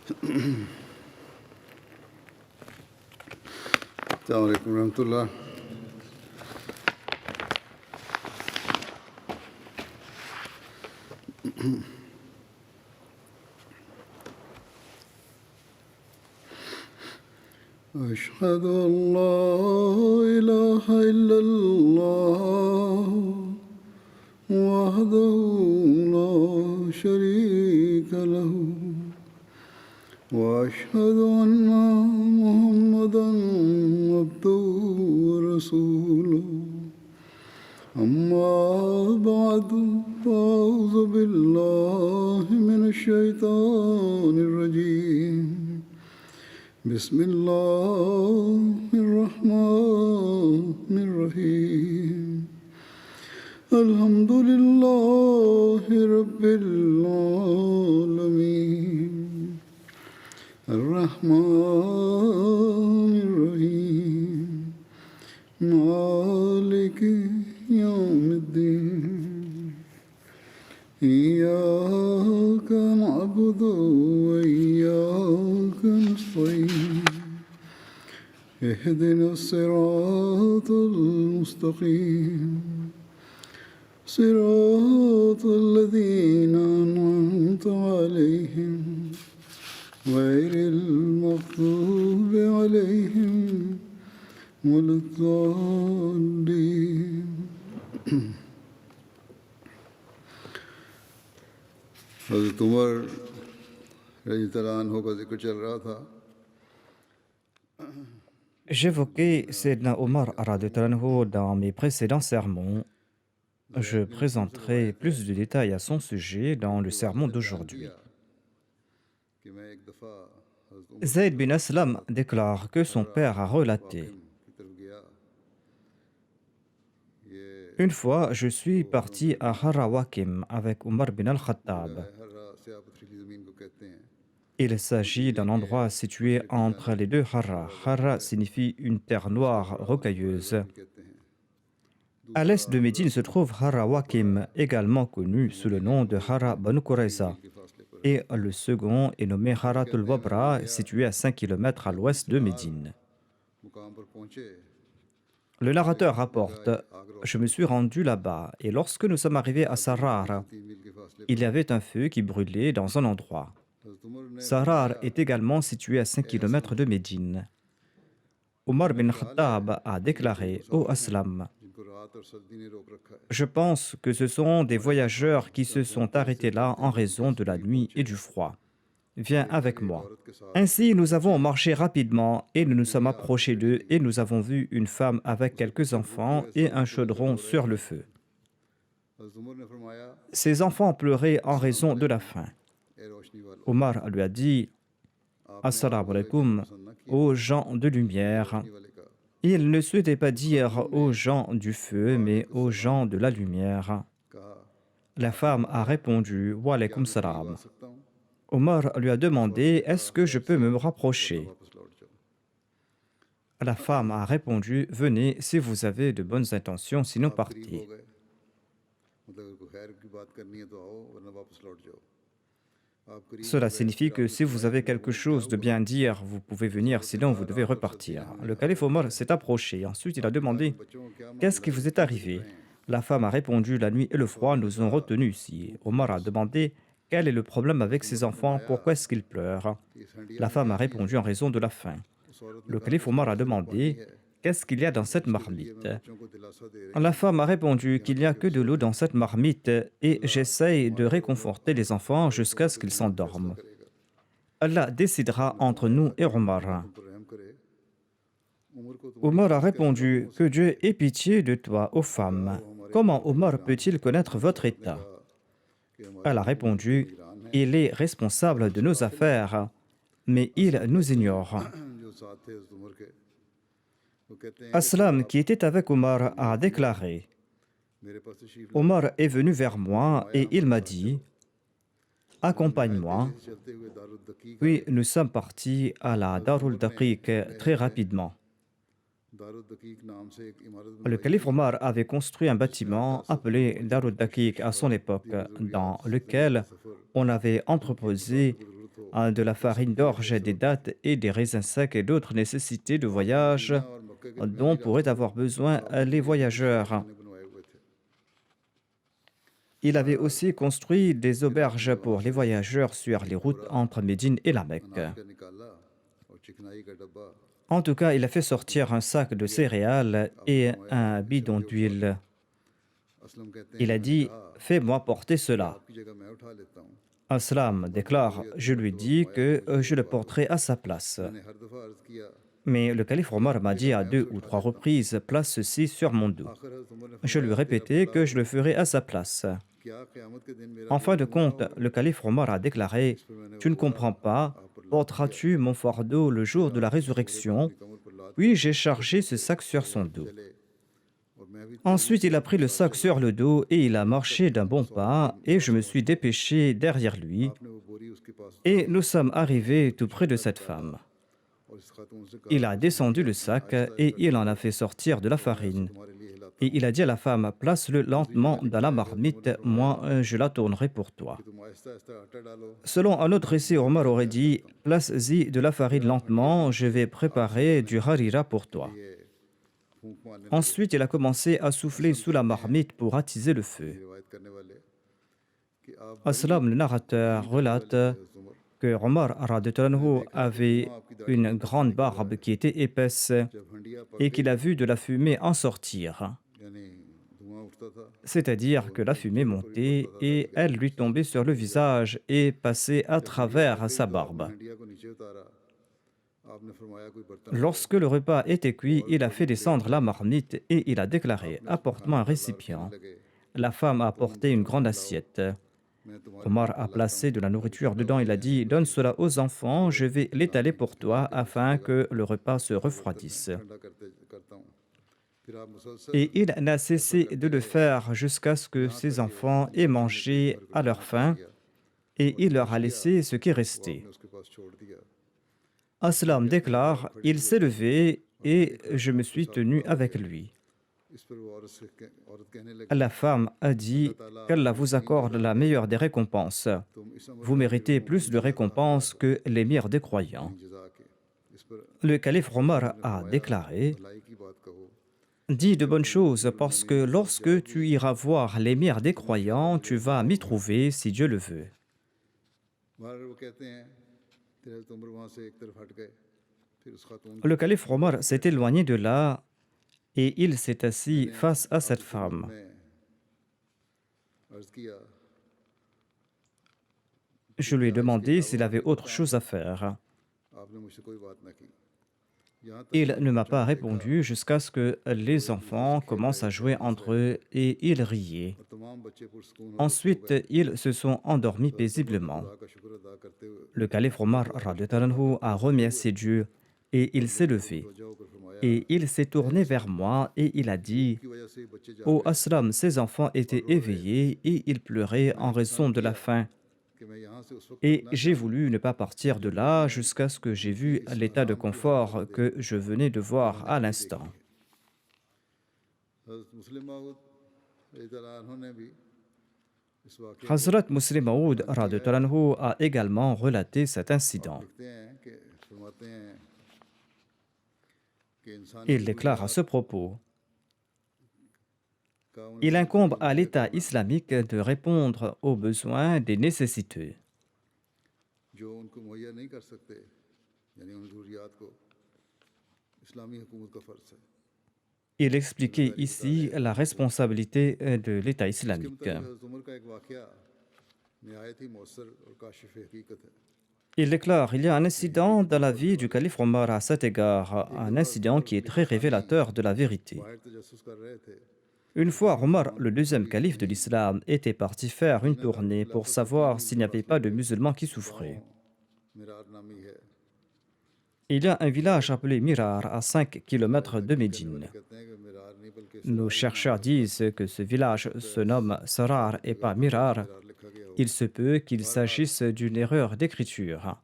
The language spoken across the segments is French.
السلام عليكم ورحمة الله. أشهد أن لا إله إلا الله وحده لا شريك له وأشهد أن محمدا عبده ورسوله أما بعد فأعوذ بالله من الشيطان الرجيم بسم الله الرحمن الرحيم الحمد لله رب العالمين الرحمن الرحيم مالك يوم الدين إياك نعبد وإياك نستعين اهدنا الصراط المستقيم صراط الذين أنعمت عليهم غير المغضوب عليهم ولا الضالين. حضرت عمر رضی اللہ عنہ کا ذکر چل رہا تھا. J'évoquais Sayyidina Omar radhiyallahu anhu dans mes précédents sermons. Je présenterai plus de détails à son sujet dans le sermon d'aujourd'hui. Zayd bin Aslam déclare que son père a relaté: Une fois, je suis parti à Harra Wakim avec Omar bin al-Khattab. Il s'agit d'un endroit situé entre les deux Harra. Harra signifie une terre noire rocailleuse. À l'est de Médine se trouve Harra Wakim, également connu sous le nom de Harra Banu Qurayza. Et le second est nommé Haratul Wabra, situé à 5 km à l'ouest de Médine. Le narrateur rapporte: Je me suis rendu là-bas, et lorsque nous sommes arrivés à Sarar, il y avait un feu qui brûlait dans un endroit. Sarar est également situé à 5 km de Médine. Omar bin Khattab a déclaré: Ô Aslam, je pense que ce sont des voyageurs qui se sont arrêtés là en raison de la nuit et du froid. Viens avec moi. Ainsi, nous avons marché rapidement et nous nous sommes approchés d'eux et nous avons vu une femme avec quelques enfants et un chaudron sur le feu. Ces enfants pleuraient en raison de la faim. Omar lui a dit: Assalamu alaikum, aux gens de lumière. Il ne souhaitait pas dire aux gens du feu, mais aux gens de la lumière. La femme a répondu: Wa alaykum salam. Omar lui a demandé: Est-ce que je peux me rapprocher? La femme a répondu: Venez si vous avez de bonnes intentions, sinon partez. Cela signifie que si vous avez quelque chose de bien dire, vous pouvez venir, sinon vous devez repartir. Le calife Omar s'est approché. Ensuite, il a demandé: Qu'est-ce qui vous est arrivé? La femme a répondu: La nuit et le froid nous ont retenus ici. Omar a demandé: Quel est le problème avec ces enfants? Pourquoi est-ce qu'ils pleurent? La femme a répondu: En raison de la faim. Le calife Omar a demandé: Qu'est-ce qu'il y a dans cette marmite? La femme a répondu qu'il n'y a que de l'eau dans cette marmite et j'essaye de réconforter les enfants jusqu'à ce qu'ils s'endorment. Allah décidera entre nous et Omar. Omar a répondu: Que Dieu ait pitié de toi, ô femme. Comment Omar peut-il connaître votre état? Elle a répondu: Il est responsable de nos affaires, mais il nous ignore. Aslam, qui était avec Omar, a déclaré: Omar est venu vers moi et il m'a dit: Accompagne-moi. Puis nous sommes partis à la Darul Daqiq très rapidement. Le calife Omar avait construit un bâtiment appelé Darul Daqiq à son époque, dans lequel on avait entreposé de la farine d'orge, des dattes et des raisins secs et d'autres nécessités de voyage dont pourraient avoir besoin les voyageurs. Il avait aussi construit des auberges pour les voyageurs sur les routes entre Médine et la Mecque. En tout cas, il a fait sortir un sac de céréales et un bidon d'huile. Il a dit, fais-moi porter cela. Aslam déclare, je lui dis que je le porterai à sa place. Mais le calife Omar m'a dit à 2 ou 3 reprises, place ceci sur mon dos. Je lui répétais que je le ferai à sa place. En fin de compte, le calife Omar a déclaré, tu ne comprends pas, porteras-tu mon fardeau le jour de la résurrection? Puis j'ai chargé ce sac sur son dos. Ensuite, il a pris le sac sur le dos et il a marché d'un bon pas et je me suis dépêché derrière lui et nous sommes arrivés tout près de cette femme. Il a descendu le sac et il en a fait sortir de la farine. Et il a dit à la femme, place-le lentement dans la marmite, moi je la tournerai pour toi. Selon un autre récit, Omar aurait dit, place-y de la farine lentement, je vais préparer du harira pour toi. Ensuite, il a commencé à souffler sous la marmite pour attiser le feu. Aslam, le narrateur, relate que Omar radhiyallahu anhu avait une grande barbe qui était épaisse et qu'il a vu de la fumée en sortir. C'est-à-dire que la fumée montait et elle lui tombait sur le visage et passait à travers sa barbe. Lorsque le repas était cuit, il a fait descendre la marmite et il a déclaré, apporte-moi un récipient. La femme a apporté une grande assiette. Omar a placé de la nourriture dedans. Il a dit, donne cela aux enfants, je vais l'étaler pour toi afin que le repas se refroidisse. Et il n'a cessé de le faire jusqu'à ce que ses enfants aient mangé à leur faim et il leur a laissé ce qui restait. Aslam déclare, il s'est levé et je me suis tenu avec lui. La femme a dit qu'Allah vous accorde la meilleure des récompenses. Vous méritez plus de récompenses que l'émir des croyants. Le calife Omar a déclaré, dis de bonnes choses parce que lorsque tu iras voir l'émir des croyants, tu vas m'y trouver si Dieu le veut. Le calife Omar s'est éloigné de là et il s'est assis face à cette femme. Je lui ai demandé s'il avait autre chose à faire. Il ne m'a pas répondu jusqu'à ce que les enfants commencent à jouer entre eux et ils riaient. Ensuite, ils se sont endormis paisiblement. Le calife Omar radhiyallahu anhu a remercié Dieu et il s'est levé. Et il s'est tourné vers moi et il a dit, « Ô Aslam, ces enfants étaient éveillés et ils pleuraient en raison de la faim. Et j'ai voulu ne pas partir de là jusqu'à ce que j'ai vu l'état de confort que je venais de voir à l'instant. » Hazrat Muslim Maud radhiyallahu anhu a également relaté cet incident. Il déclare à ce propos, il incombe à l'État islamique de répondre aux besoins des nécessiteux. Il expliquait ici la responsabilité de l'État islamique. Il déclare, il y a un incident dans la vie du calife Omar à cet égard, un incident qui est très révélateur de la vérité. Une fois, Omar, le deuxième calife de l'islam, était parti faire une tournée pour savoir s'il n'y avait pas de musulmans qui souffraient. Il y a un village appelé Mirar à 5 km de Médine. Nos chercheurs disent que ce village se nomme Sarar et pas Mirar. Il se peut qu'il s'agisse d'une erreur d'écriture.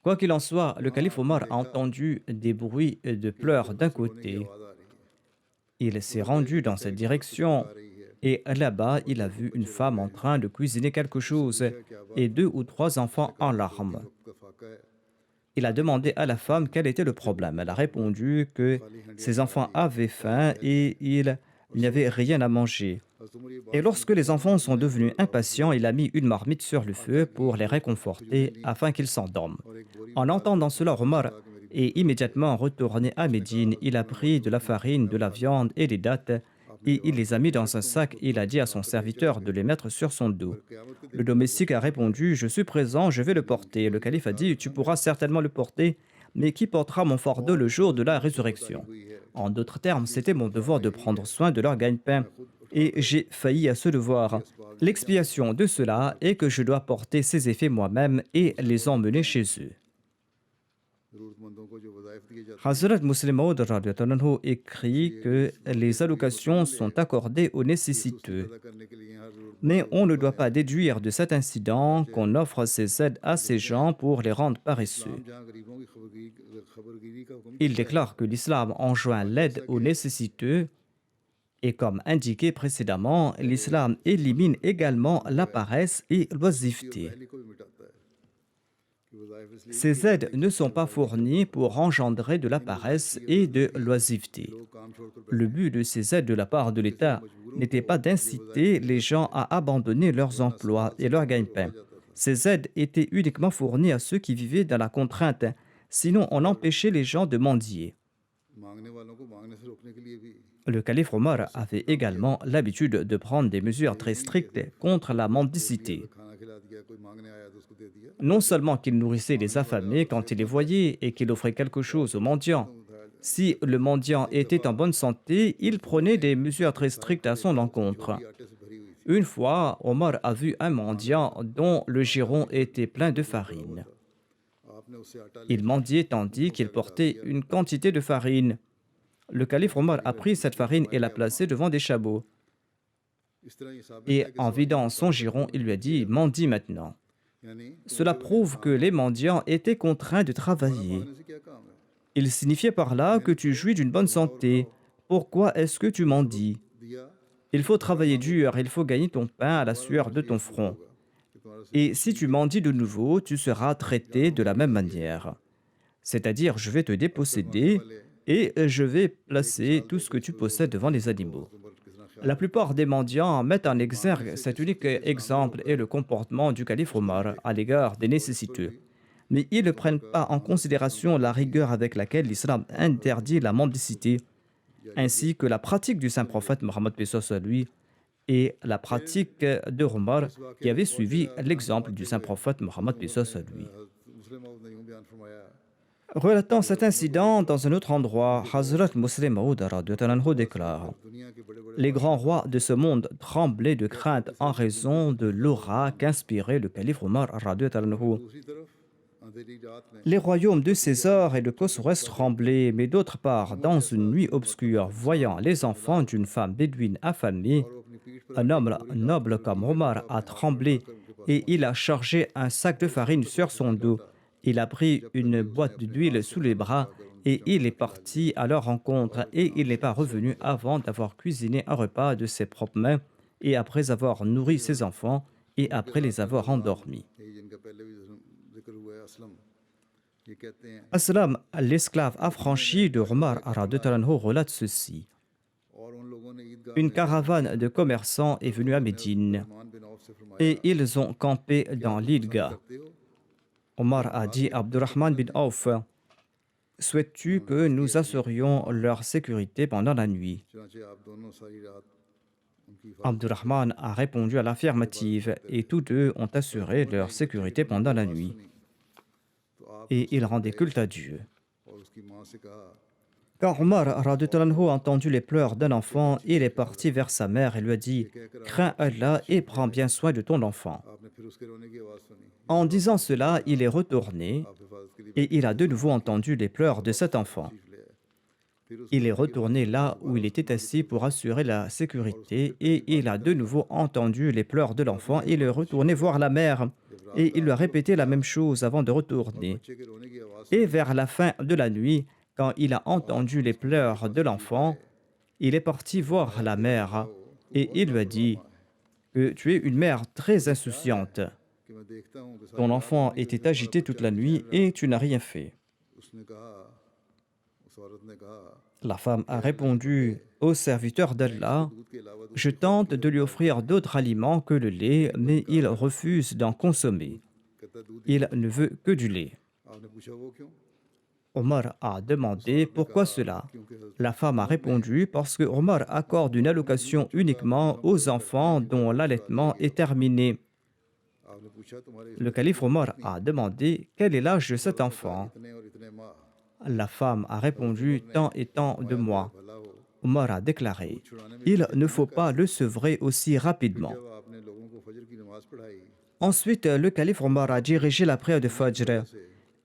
Quoi qu'il en soit, le calife Omar a entendu des bruits de pleurs d'un côté. Il s'est rendu dans cette direction Et là-bas, il a vu une femme en train de cuisiner quelque chose et 2 ou 3 enfants en larmes. Il a demandé à la femme quel était le problème. Elle a répondu que ses enfants avaient faim et il n'y avait rien à manger. Et lorsque les enfants sont devenus impatients, il a mis une marmite sur le feu pour les réconforter afin qu'ils s'endorment. En entendant cela, Omar est immédiatement retourné à Médine. Il a pris de la farine, de la viande et des dattes et il les a mis dans un sac et il a dit à son serviteur de les mettre sur son dos. Le domestique a répondu: Je suis présent, je vais le porter. Le calife a dit: Tu pourras certainement le porter, mais qui portera mon fardeau le jour de la résurrection? En d'autres termes, c'était mon devoir de prendre soin de leur gagne-pain et j'ai failli à ce devoir. L'expiation de cela est que je dois porter ces effets moi-même et les emmener chez eux. Hazrat Muslim Maud écrit que les allocations sont accordées aux nécessiteux. Mais on ne doit pas déduire de cet incident qu'on offre ces aides à ces gens pour les rendre paresseux. Il déclare que l'islam enjoint l'aide aux nécessiteux et comme indiqué précédemment, l'islam élimine également la paresse et l'oisiveté. Ces aides ne sont pas fournies pour engendrer de la paresse et de l'oisiveté. Le but de ces aides de la part de l'État n'était pas d'inciter les gens à abandonner leurs emplois et leur gagne-pain. Ces aides étaient uniquement fournies à ceux qui vivaient dans la contrainte, sinon on empêchait les gens de mendier. Le calife Omar avait également l'habitude de prendre des mesures très strictes contre la mendicité. Non seulement qu'il nourrissait les affamés quand il les voyait et qu'il offrait quelque chose aux mendiants. Si le mendiant était en bonne santé, il prenait des mesures très strictes à son encontre. Une fois, Omar a vu un mendiant dont le giron était plein de farine. Il mendiait tandis qu'il portait une quantité de farine. Le calife Omar a pris cette farine et l'a placée devant des chabots. Et en vidant son giron, il lui a dit: Mendie maintenant. Cela prouve que les mendiants étaient contraints de travailler. Il signifiait par là que tu jouis d'une bonne santé. Pourquoi est-ce que tu mendies? Il faut travailler dur, il faut gagner ton pain à la sueur de ton front. Et si tu mendies de nouveau, tu seras traité de la même manière. C'est-à-dire, je vais te déposséder et je vais placer tout ce que tu possèdes devant les animaux. La plupart des mendiants mettent en exergue cet unique exemple et le comportement du calife Omar à l'égard des nécessiteux. Mais ils ne prennent pas en considération la rigueur avec laquelle l'islam interdit la mendicité, ainsi que la pratique du saint prophète Mohammed paix soit lui et la pratique de Omar qui avait suivi l'exemple du saint prophète Mohammed paix soit lui. Relatant cet incident dans un autre endroit, Hazrat Muslim Maud déclare: Les grands rois de ce monde tremblaient de crainte en raison de l'aura qu'inspirait le calife Omar. Les royaumes de César et de Khosroès tremblaient, mais d'autre part, dans une nuit obscure, voyant les enfants d'une femme bédouine affamée, un homme noble comme Omar a tremblé et il a chargé un sac de farine sur son dos. Il a pris une boîte d'huile sous les bras et il est parti à leur rencontre et il n'est pas revenu avant d'avoir cuisiné un repas de ses propres mains et après avoir nourri ses enfants et après les avoir endormis. Aslam, l'esclave affranchi de Omar relate ceci. Une caravane de commerçants est venue à Médine et ils ont campé dans l'Idga. Omar a dit à Abdurrahman bin Auf: Souhaites-tu que nous assurions leur sécurité pendant la nuit? Abdurrahman a répondu à l'affirmative et tous deux ont assuré leur sécurité pendant la nuit. Et ils rendaient culte à Dieu. Quand Omar a entendu les pleurs d'un enfant, il est parti vers sa mère et lui a dit: Crains Allah et prends bien soin de ton enfant. En disant cela, il est retourné et il a de nouveau entendu les pleurs de cet enfant. Il est retourné là où il était assis pour assurer la sécurité et il a de nouveau entendu les pleurs de l'enfant. Il est retourné voir la mère et il lui a répété la même chose avant de retourner. Et vers la fin de la nuit, quand il a entendu les pleurs de l'enfant, il est parti voir la mère et il lui a dit que tu es une mère très insouciante. कि मैं देखता हूँ कि Ton सारी रात enfant पानी était में agité toute la nuit et tu n'as rien fait. उसने कहा उस औरत ने कहा La femme a répondu au serviteur d'Allah, दूध के अलावा je tente de lui offrir d'autres aliments que le lait, mais il refuse d'en consommer. कहता दूध Il ne veut que du lait. आपने पूछा वो क्यों Omar a demandé pourquoi cela. क्योंकि हज़रत La femme a répondu parce que Omar accorde une allocation uniquement aux enfants dont l'allaitement est terminé. आपने पूछा तुम्हारे इस Le calife Omar a demandé quel est l'âge de cet enfant. इतने और इतने माह La femme a répondu tant et tant de mois. भला हो Omar a déclaré il ne faut pas le sevrer aussi rapidement. जब आपने लोगों को फजर की नमाज पढ़ाई Ensuite, le calife Omar a dirigé la prière de Fajr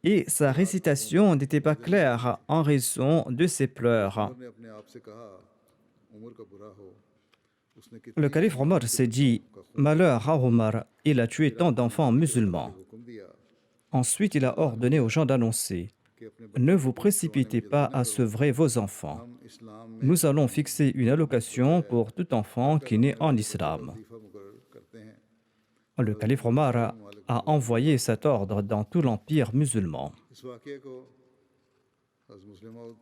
et sa récitation n'était pas claire en raison de ses pleurs. ने अपने आप से कहा उम्र का बुरा हो उसने Le कितनी calife Omar s'est dit malheur à Omar, il a tué tant d'enfants musulmans. हुक्म दिया Ensuite, il a ordonné aux gens d'annoncer कि अपने ne vous précipitez pas à sevrer vos enfants. हम इस्लाम में Nous allons fixer une allocation pour tout enfant qui naît en islam. वजीफा मुकर्रर करते हैं Le calife Omar a envoyé cet ordre dans tout l'empire musulman. इस वाक़े को हज़रत मुस्लिम मौद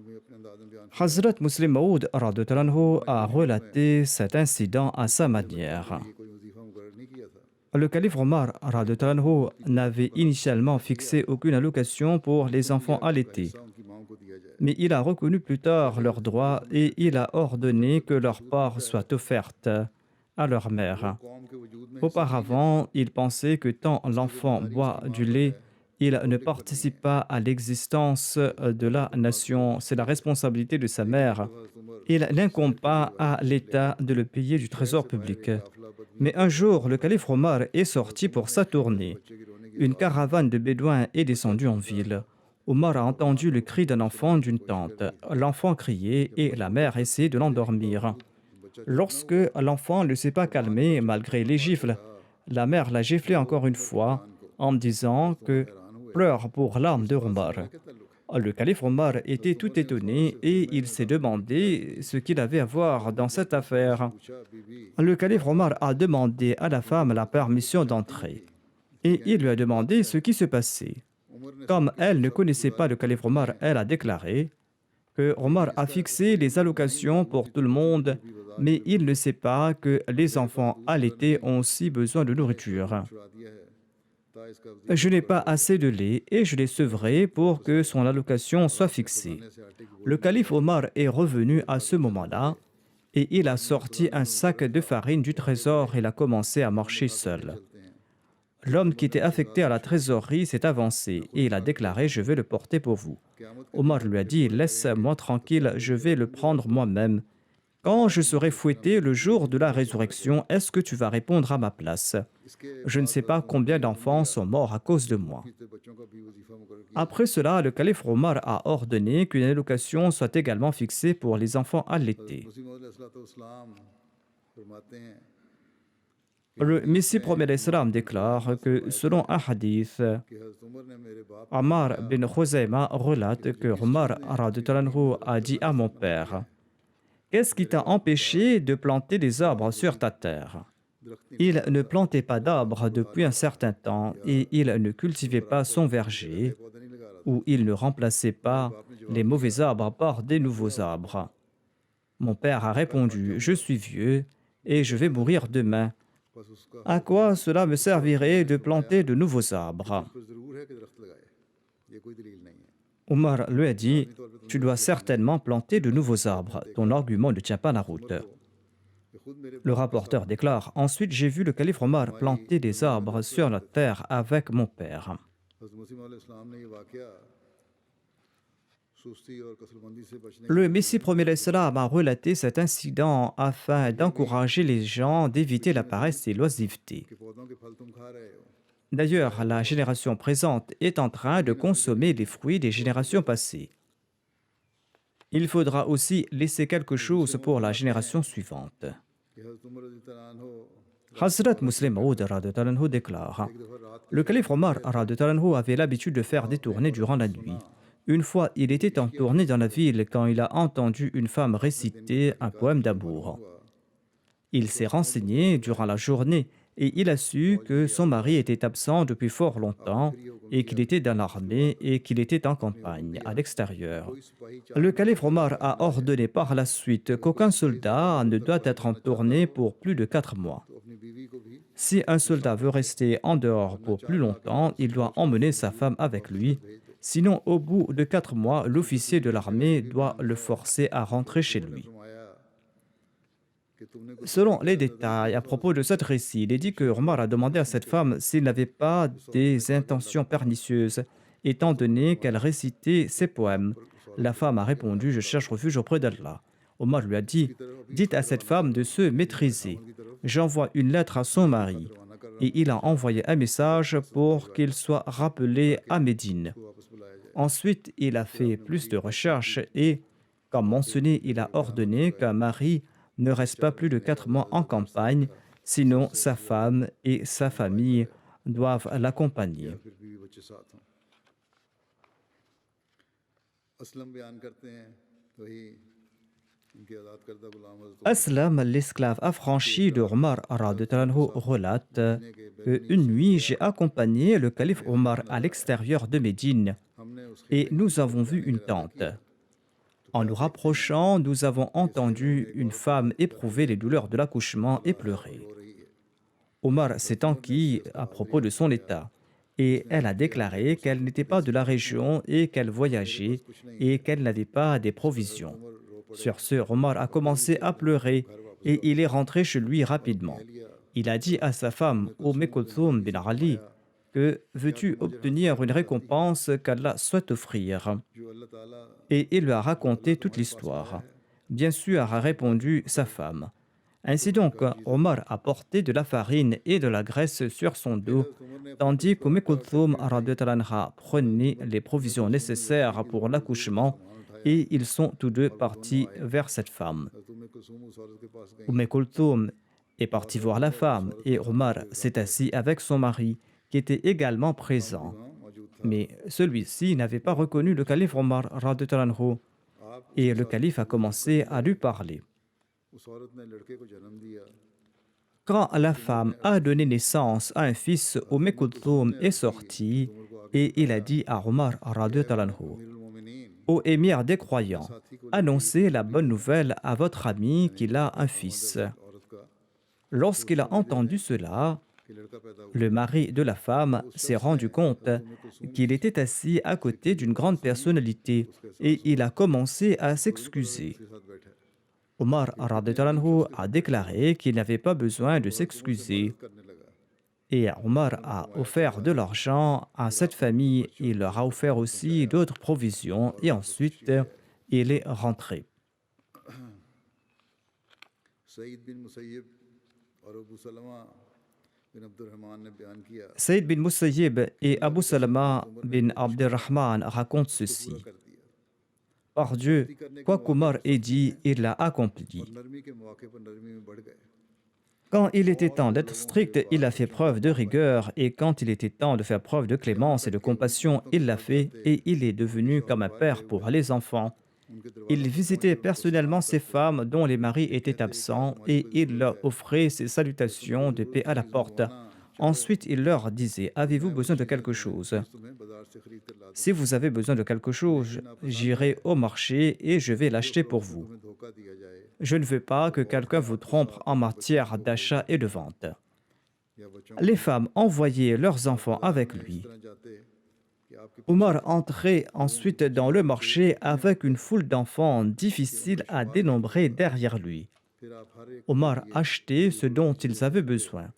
भी अपने अंदाज़ में बयान Hazrat Muslim Maud radhiyallahu anhu a relaté cet incident à sa manière. किया कोई वजीफा मुकर्रर नहीं किया था Le calife Omar radhiyallahu anhu n'avait initialement fixé aucune allocation pour les enfants allaités, ऐसा उनकी माओं को दिया जाए mais il a reconnu plus tard leurs droits et il a ordonné que leur part soit offerte à leur mère. कौम के वजूद में Auparavant, il pensait que tant l'enfant boit du lait, il ne participe pas à l'existence de la nation. C'est la responsabilité de sa mère. Il n'incombe pas à l'État de le payer du trésor public. Mais un jour, le calife Omar est sorti pour sa tournée. Une caravane de bédouins est descendue en ville. Omar a entendu le cri d'un enfant d'une tente. L'enfant criait et la mère essayait de l'endormir. Lorsque l'enfant ne s'est pas calmé malgré les gifles, la mère l'a giflé encore une fois en disant que pleure pour l'âme de Omar. Le calife Omar était tout étonné et il s'est demandé ce qu'il avait à voir dans cette affaire. Le calife Omar a demandé à la femme la permission d'entrer et il lui a demandé ce qui se passait. Comme elle ne connaissait pas le calife Omar, elle a déclaré que Omar a fixé les allocations pour tout le monde, mais il ne sait pas que les enfants allaités ont aussi besoin de nourriture. छुड़ा दिया है ताइस का वजीफा Je n'ai pas assez de lait et je l'ai sevré pour que son allocation soit fixée. से आटे की Le calife Omar est revenu à ce moment-là et il a sorti un sac de farine du trésor et il a commencé à marcher seul. चलते हैं L'homme qui était affecté à la trésorerie s'est avancé et il a déclaré « Je vais le porter pour vous ». Omar lui a dit « Laisse-moi tranquille, je vais le prendre moi-même. Quand je serai fouetté le jour de la résurrection, est-ce que tu vas répondre à ma place? Je ne sais pas combien d'enfants sont morts à cause de moi. » तो बच्चों का भी वजीफा मुकर्रर किया Après cela, le calife Omar a ordonné qu'une allocation soit également fixée pour les enfants allaités. मसीह मौद अलैहिस्सलाम फरमाते हैं Le Messie premier d'Islam déclare que selon un hadith, कि हज़रत उमर ने मेरे बाप Amar bin Khuzayma relate que Omar radhiyallahu anhu a dit à mon père qu'est-ce qui t'a empêché de planter des arbres sur ta terre? Il ne plantait pas d'arbres depuis un certain temps et il ne cultivait pas son verger पौधे नहीं लगा रहा ou il ne remplaçait pas les mauvais arbres par des nouveaux arbres. Mon père a répondu je suis vieux et je vais mourir demain. बस उसका À quoi cela me servirait de planter de nouveaux arbres? पर जरूर है कि दरख्त लगाए ये कोई दलील नहीं है Omar lui a dit tu dois certainement planter de nouveaux arbres. Ton argument ne tient pas la route. कि खुद मेरे Le rapporteur déclare ensuite j'ai vu le calife Omar planter des arbres sur la terre avec mon père. हज़रत मसीह मौद अलैहिस्सलाम ने ये वाक़या सुस्ती और कसलमंदी से बचने Le Messie premier d'Islam a relaté cet incident afin d'encourager les gens d'éviter la paresse et l'oisiveté. के पौधों के फल तुम खा रहे हो D'ailleurs, la génération présente est en train de consommer les fruits des générations passées. Il faudra aussi laisser quelque chose pour la génération suivante. कि हज़रत उमर रज़ियल्लाहु अन्हु Hazrat Muslim Maud radhiyallahu anhu déclare le calife Omar radhiyallahu anhu avait l'habitude de faire des tournées durant la nuit. Une fois, il était en tournée dans la ville quand il a entendu une femme réciter un poème d'amour. Il s'est renseigné durant la journée et il a su que son mari était absent depuis fort longtemps et qu'il était dans l'armée et qu'il était en campagne, à l'extérieur. Le calife Omar a ordonné par la suite qu'aucun soldat ne doit être en tournée pour plus de 4 mois. Si un soldat veut rester en dehors pour plus longtemps, il doit emmener sa femme avec lui. Sinon, au bout de 4 mois, l'officier de l'armée doit le forcer à rentrer chez lui. Selon les détails à propos de ce récit, il est dit que Omar a demandé à cette femme s'il n'avait pas des intentions pernicieuses, étant donné qu'elle récitait ses poèmes. La femme a répondu: Je cherche refuge auprès d'Allah. Omar lui a dit: Dites à cette femme de se maîtriser. J'envoie une lettre à son mari. Et il a envoyé un message pour qu'il soit rappelé à Médine. Ensuite, il a fait plus de recherches et, comme mentionné, il a ordonné qu'un mari ne reste pas plus de 4 mois en campagne, sinon sa femme et sa famille doivent l'accompagner. Aslam, l'esclave affranchi de Omar radhiyallahu anhu, relate que une nuit, j'ai accompagné le calife Omar à l'extérieur de Médine et nous avons vu une tente. En nous rapprochant, nous avons entendu une femme éprouver les douleurs de l'accouchement et pleurer. Omar s'est enquis à propos de son état et elle a déclaré qu'elle n'était pas de la région et qu'elle voyageait et qu'elle n'avait pas des provisions. Sur ce, Omar a commencé à pleurer et il est rentré chez lui rapidement. Il a dit à sa femme, Kulthum bin Ali, que veux-tu obtenir une récompense qu'Allah souhaite offrir? Et il lui a raconté toute l'histoire. Bien sûr, a répondu sa femme. Ainsi donc, Omar a porté de la farine et de la graisse sur son dos, tandis que Kulthum prenait les provisions nécessaires pour l'accouchement et ils sont tous deux partis vers cette femme. Kulthum est parti voir la femme et Omar s'est assis avec son mari, qui était également présent. Mais celui-ci n'avait pas reconnu le calife Omar radhiyallahu anhu, et le calife a commencé à lui parler. Quand la femme a donné naissance à un fils, Kulthum est sorti et il a dit à Omar radhiyallahu anhu: Ô émir des croyants, annoncez la bonne nouvelle à votre ami qu'il a un fils. Lorsqu'il a entendu cela, le mari de la femme s'est rendu compte qu'il était assis à côté d'une grande personnalité et il a commencé à s'excuser. Omar radhiyallahu anhu a déclaré qu'il n'avait pas besoin de s'excuser. Et Omar a offert de l'argent à cette famille, il leur a offert aussi d'autres provisions et ensuite il est rentré. Saïd bin Musayyib et Abu Salama bin Abdurrahman racontent ceci. Par Dieu, quoi qu'Omar ait dit, il l'a accompli. Quand il était temps d'être strict, il a fait preuve de rigueur, et quand il était temps de faire preuve de clémence et de compassion, il l'a fait, et il est devenu comme un père pour les enfants. Il visitait personnellement ces femmes dont les maris étaient absents, et il leur offrait ses salutations de paix à la porte. Ensuite, il leur disait: Avez-vous besoin de quelque chose? Si vous avez besoin de quelque chose, j'irai au marché et je vais l'acheter pour vous. Je ne veux pas que quelqu'un vous trompe en matière d'achat et de vente. Les femmes envoyaient leurs enfants avec lui. Omar entrait ensuite dans le marché avec une foule d'enfants difficiles à dénombrer derrière lui. Omar achetait ce dont ils avaient besoin.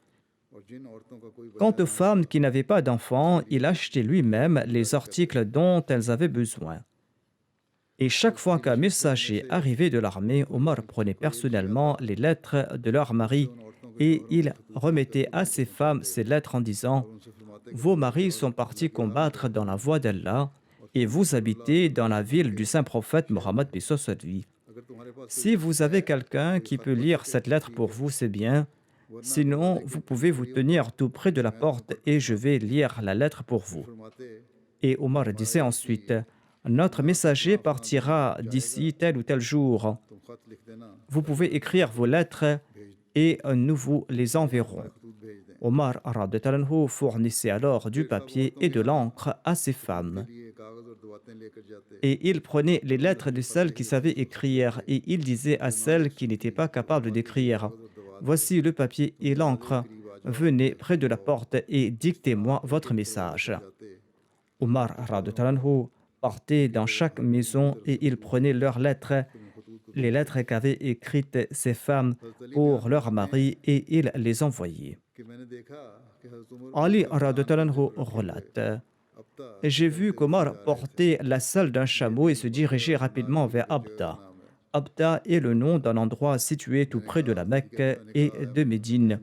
Quant aux femmes qui n'avaient pas d'enfants, il achetait lui-même les articles dont elles avaient besoin. Et chaque fois qu'un messager arrivait de l'armée, Omar prenait personnellement les lettres de leurs maris et il remettait à ces femmes ces lettres en disant: Vos maris sont partis combattre dans la voie d'Allah et vous habitez dans la ville du saint prophète Mohammed paix soit lui. Si vous avez quelqu'un qui peut lire cette lettre pour vous, c'est bien. Sinon, vous pouvez vous tenir tout près de la porte et je vais lire la lettre pour vous. Et Omar disait ensuite: Notre messager partira d'ici tel ou tel jour. Vous pouvez écrire vos lettres et nous vous les enverrons. Omar radhiyallahu anhu fournissait alors du papier et de l'encre à ses femmes. Et il prenait les lettres de celles qui savaient écrire et il disait à celles qui n'étaient pas capables d'écrire, voici le papier et l'encre, venez près de la porte et dictez-moi votre message. Omar radhiyallahu anhu partait dans chaque maison et il prenait leurs lettres, les lettres qu'avaient écrites ces femmes pour leurs maris et il les envoyait. Ali radhiyallahu anhu relate: j'ai vu qu'Omar portait la selle d'un chameau et se dirigeait rapidement vers Abda. Abda est le nom d'un endroit situé tout près de la Mecque et de Médine.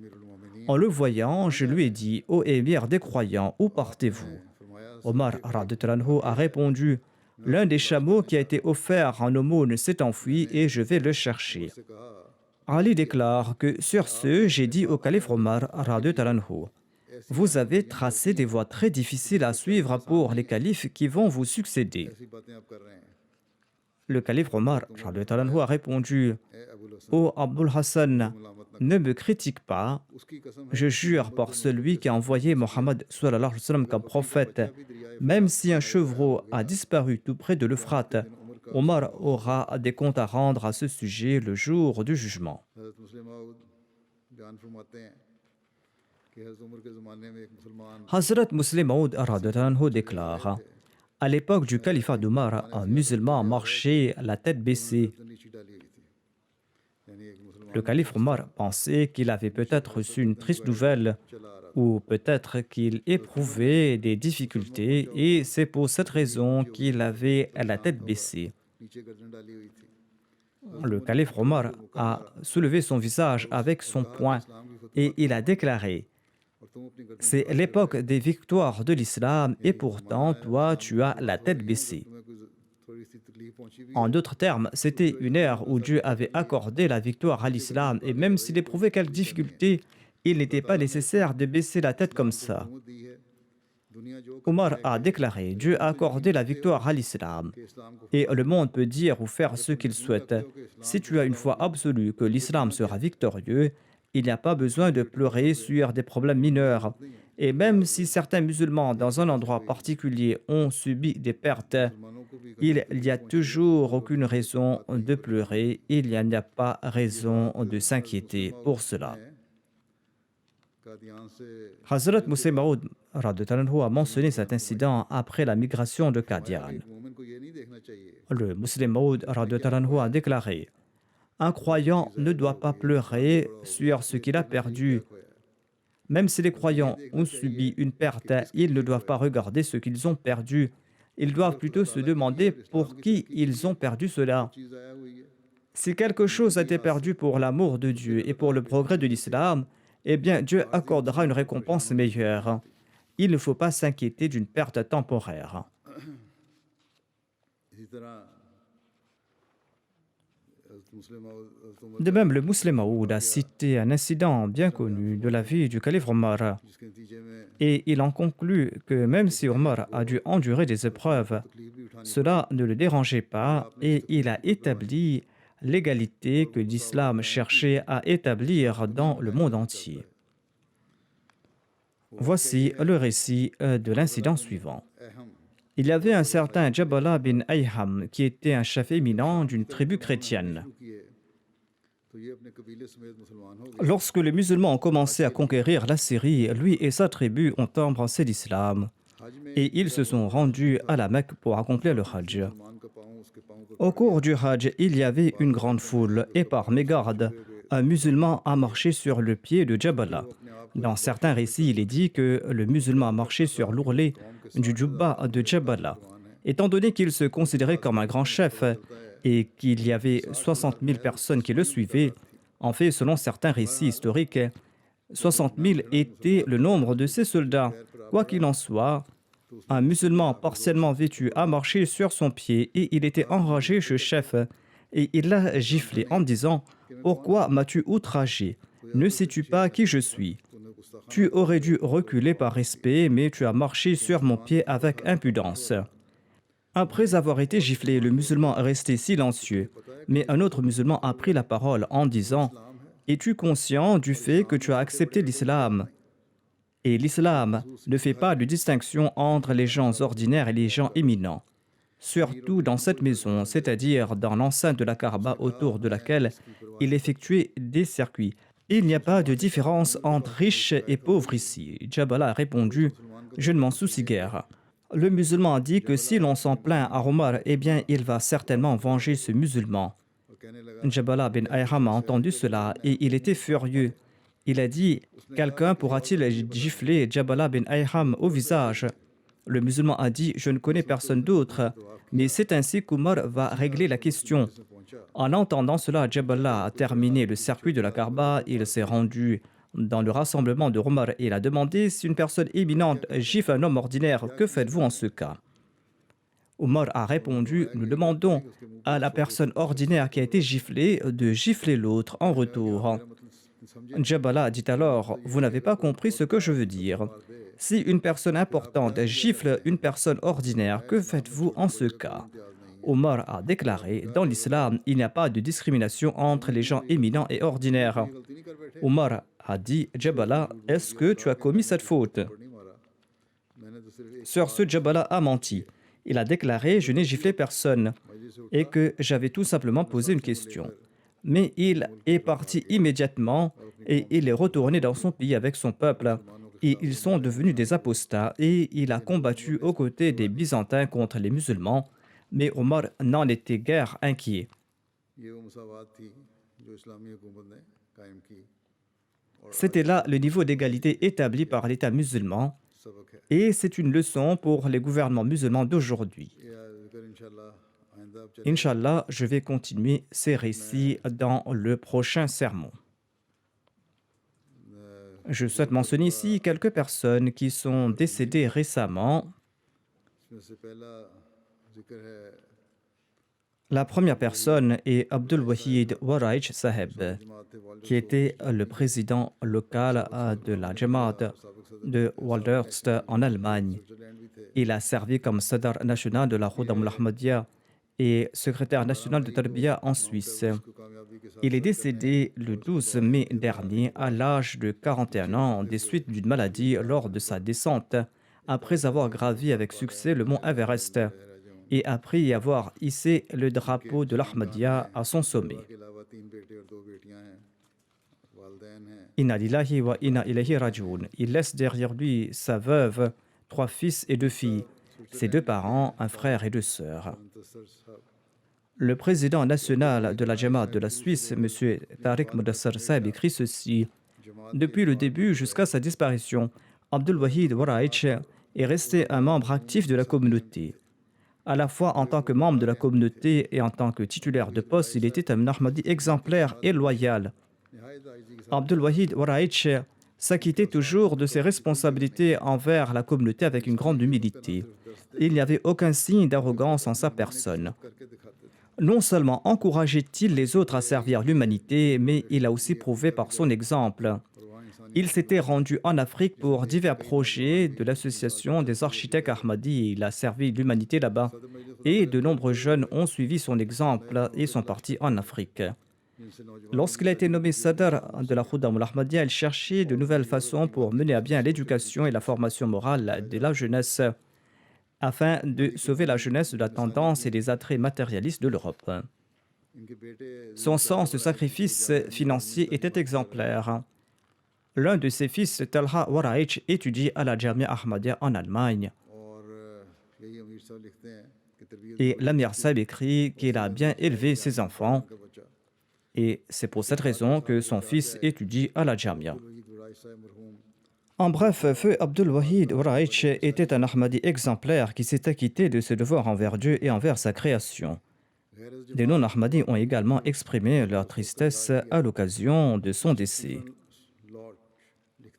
En le voyant, je lui ai dit: ô émir des croyants, où partez-vous? Omar radhiyallahu anhu a répondu: l'un des chameaux qui a été offert en aumône s'est enfui et je vais le chercher. Ali déclare que sur ce, j'ai dit au calife Omar radhiyallahu anhu: vous avez tracé des voies très difficiles à suivre pour les califes qui vont vous succéder. Le calife Omar radhiyallahu anhu a répondu: ô Abul Hassan, ne me critique pas. Je jure par celui qui a envoyé Mohammed sallallahu alayhi wa sallam comme prophète, même si un chevreau a disparu tout près de l'Euphrate, Omar aura des comptes à rendre à ce sujet le jour du jugement. Hazrat Muslim Maud radhiyallahu anhu déclare: à l'époque du califat d'Omar, un musulman marchait la tête baissée. Le calife Omar pensait qu'il avait peut-être reçu une triste nouvelle ou peut-être qu'il éprouvait des difficultés et c'est pour cette raison qu'il avait la tête baissée. Le calife Omar a soulevé son visage avec son poing et il a déclaré: c'est l'époque des victoires de l'islam et pourtant toi tu as la tête baissée. En d'autres termes, c'était une ère où Dieu avait accordé la victoire à l'islam et même s'il éprouvait quelques difficultés, il n'était pas nécessaire de baisser la tête comme ça. Omar a déclaré: Dieu a accordé la victoire à l'islam et le monde peut dire ou faire ce qu'il souhaite. Si tu as une foi absolue que l'islam sera victorieux, il n'y a pas besoin de pleurer sur des problèmes mineurs. Et même si certains musulmans dans un endroit particulier ont subi des pertes, il n'y a toujours aucune raison de pleurer, il n'y a pas raison de s'inquiéter pour cela. Hazrat Musa Maud radhiyallahu anhu a mentionné cet incident après la migration de Qadian. Le Muslim Maud radhiyallahu anhu a déclaré: un croyant ne doit pas pleurer sur ce qu'il a perdu. Même si les croyants ont subi une perte, ils ne doivent pas regarder ce qu'ils ont perdu. Ils doivent plutôt se demander pour qui ils ont perdu cela. Si quelque chose a été perdu pour l'amour de Dieu et pour le progrès de l'islam, eh bien Dieu accordera une récompense meilleure. Il ne faut pas s'inquiéter d'une perte temporaire. De même, le Muslim Maud a cité un incident bien connu de la vie du calife Omar. Et il en conclut que même si Omar a dû endurer des épreuves, cela ne le dérangeait pas et il a établi l'égalité que l'islam cherchait à établir dans le monde entier. Voici le récit de l'incident suivant. Il y avait un certain Jabala bin Ayham qui était un chef éminent d'une tribu chrétienne. Lorsque les musulmans ont commencé à conquérir la Syrie, lui et sa tribu ont embrassé l'islam et ils se sont rendus à la Mecque pour accomplir le Hajj. Au cours du Hajj, il y avait une grande foule et par mégarde, un musulman a marché sur le pied de Jabala. Dans certains récits, il est dit que le musulman a marché sur l'ourlet du djubba de Jabala. Étant donné qu'il se considérait comme un grand chef et qu'il y avait 60 000 personnes qui le suivaient, en fait, selon certains récits historiques, 60 000 était le nombre de ses soldats. Quoi qu'il en soit, un musulman partiellement vêtu a marché sur son pied et il était enragé chez le chef et il l'a giflé en disant: « Pourquoi m'as-tu outragé? Ne sais-tu pas qui je suis? Tu aurais dû reculer par respect, mais tu as marché sur mon pied avec impudence. » Après avoir été giflé, le musulman est resté silencieux, mais un autre musulman a pris la parole en disant: Es-tu conscient du fait que tu as accepté l'islam? Et l'islam ne fait pas de distinction entre les gens ordinaires et les gens éminents, surtout dans cette maison, c'est-à-dire dans l'enceinte de la Kaaba autour de laquelle il effectuait des circuits. Il n'y a pas de différence entre riches et pauvres ici. Jabala a répondu, je ne m'en soucie guère. Le musulman a dit que si l'on s'en plaint à Omar, eh bien il va certainement venger ce musulman. Jabala bin Ayham a entendu cela et il était furieux. Il a dit, quelqu'un pourra-t-il gifler Jabala bin Ayham au visage? Le musulman a dit, je ne connais personne d'autre, mais c'est ainsi qu'Omar va régler la question. En entendant cela, Jabala a terminé le circuit de la Kaaba, il s'est rendu dans le rassemblement de Omar et il a demandé si une personne éminente gifle un homme ordinaire, que faites-vous en ce cas? Omar a répondu, nous demandons à la personne ordinaire qui a été giflée de gifler l'autre en retour. Jabala dit alors, vous n'avez pas compris ce que je veux dire. Si une personne importante gifle une personne ordinaire, que faites-vous en ce cas? Omar a déclaré, dans l'islam, il n'y a pas de discrimination entre les gens éminents et ordinaires. Omar a dit, Jabala, est-ce que tu as commis cette faute? Sur ce, Jabala a menti. Il a déclaré, je n'ai giflé personne et que j'avais tout simplement posé une question. Mais il est parti immédiatement et il est retourné dans son pays avec son peuple. Et ils sont devenus des apostats et il a combattu aux côtés des Byzantins contre les musulmans. Mais Omar n'en était guère inquiet. C'était là le niveau d'égalité établi par l'État musulman et c'est une leçon pour les gouvernements musulmans d'aujourd'hui. Inch'Allah, je vais continuer ces récits dans le prochain sermon. Je souhaite mentionner ici quelques personnes qui sont décédées récemment. La première personne est Abdul Wahid Waraich Saheb, qui était le président local de la Jamaat de Waldhurst en Allemagne. Il a servi comme Sadr national de la Khuddam al-Ahmadiyya et secrétaire national de Tarbiya en Suisse. Il est décédé le 12 mai dernier à l'âge de 41 ans des suites d'une maladie lors de sa descente, après avoir gravi avec succès le mont Everest et après y avoir hissé le drapeau de l'Ahmadiyya à son sommet. Inna lillahi wa inna ilayhi raji'un. Il laisse derrière lui sa veuve, 3 fils et 2 filles, ses 2 parents, un frère et 2 sœurs. Le président national de la Jamaat de la Suisse, M. Tariq Mudassar Saeb, écrit ceci. Depuis le début jusqu'à sa disparition, Abdul Wahid Waraich est resté un membre actif de la communauté. À la fois en tant que membre de la communauté et en tant que titulaire de poste, il était un Ahmadi exemplaire et loyal. Abdul Wahid Waraich s'acquittait toujours de ses responsabilités envers la communauté avec une grande humilité. Il n'y avait aucun signe d'arrogance en sa personne. Non seulement encourageait-il les autres à servir l'humanité, mais il a aussi prouvé par son exemple. Il s'était rendu en Afrique pour divers projets de l'association des architectes Ahmadi. Il a servi l'humanité là-bas. Et de nombreux jeunes ont suivi son exemple et sont partis en Afrique. Lorsqu'il a été nommé Sadr de la Khuddam al-Ahmadiyya, il cherchait de nouvelles façons pour mener à bien l'éducation et la formation morale de la jeunesse, afin de sauver la jeunesse de la tendance et des attraits matérialistes de l'Europe. Son sens de sacrifice financier était exemplaire. L'un de ses fils, Talha Waraich, étudie à la Jamia Ahmadiyya en Allemagne. Et l'Amir Saeb écrit qu'il a bien élevé ses enfants. Et c'est pour cette raison que son fils étudie à la Jamia. En bref, Feu Abdul Wahid Waraich était un Ahmadi exemplaire qui s'est acquitté de ses devoirs envers Dieu et envers sa création. Des non-Ahmadis ont également exprimé leur tristesse à l'occasion de son décès.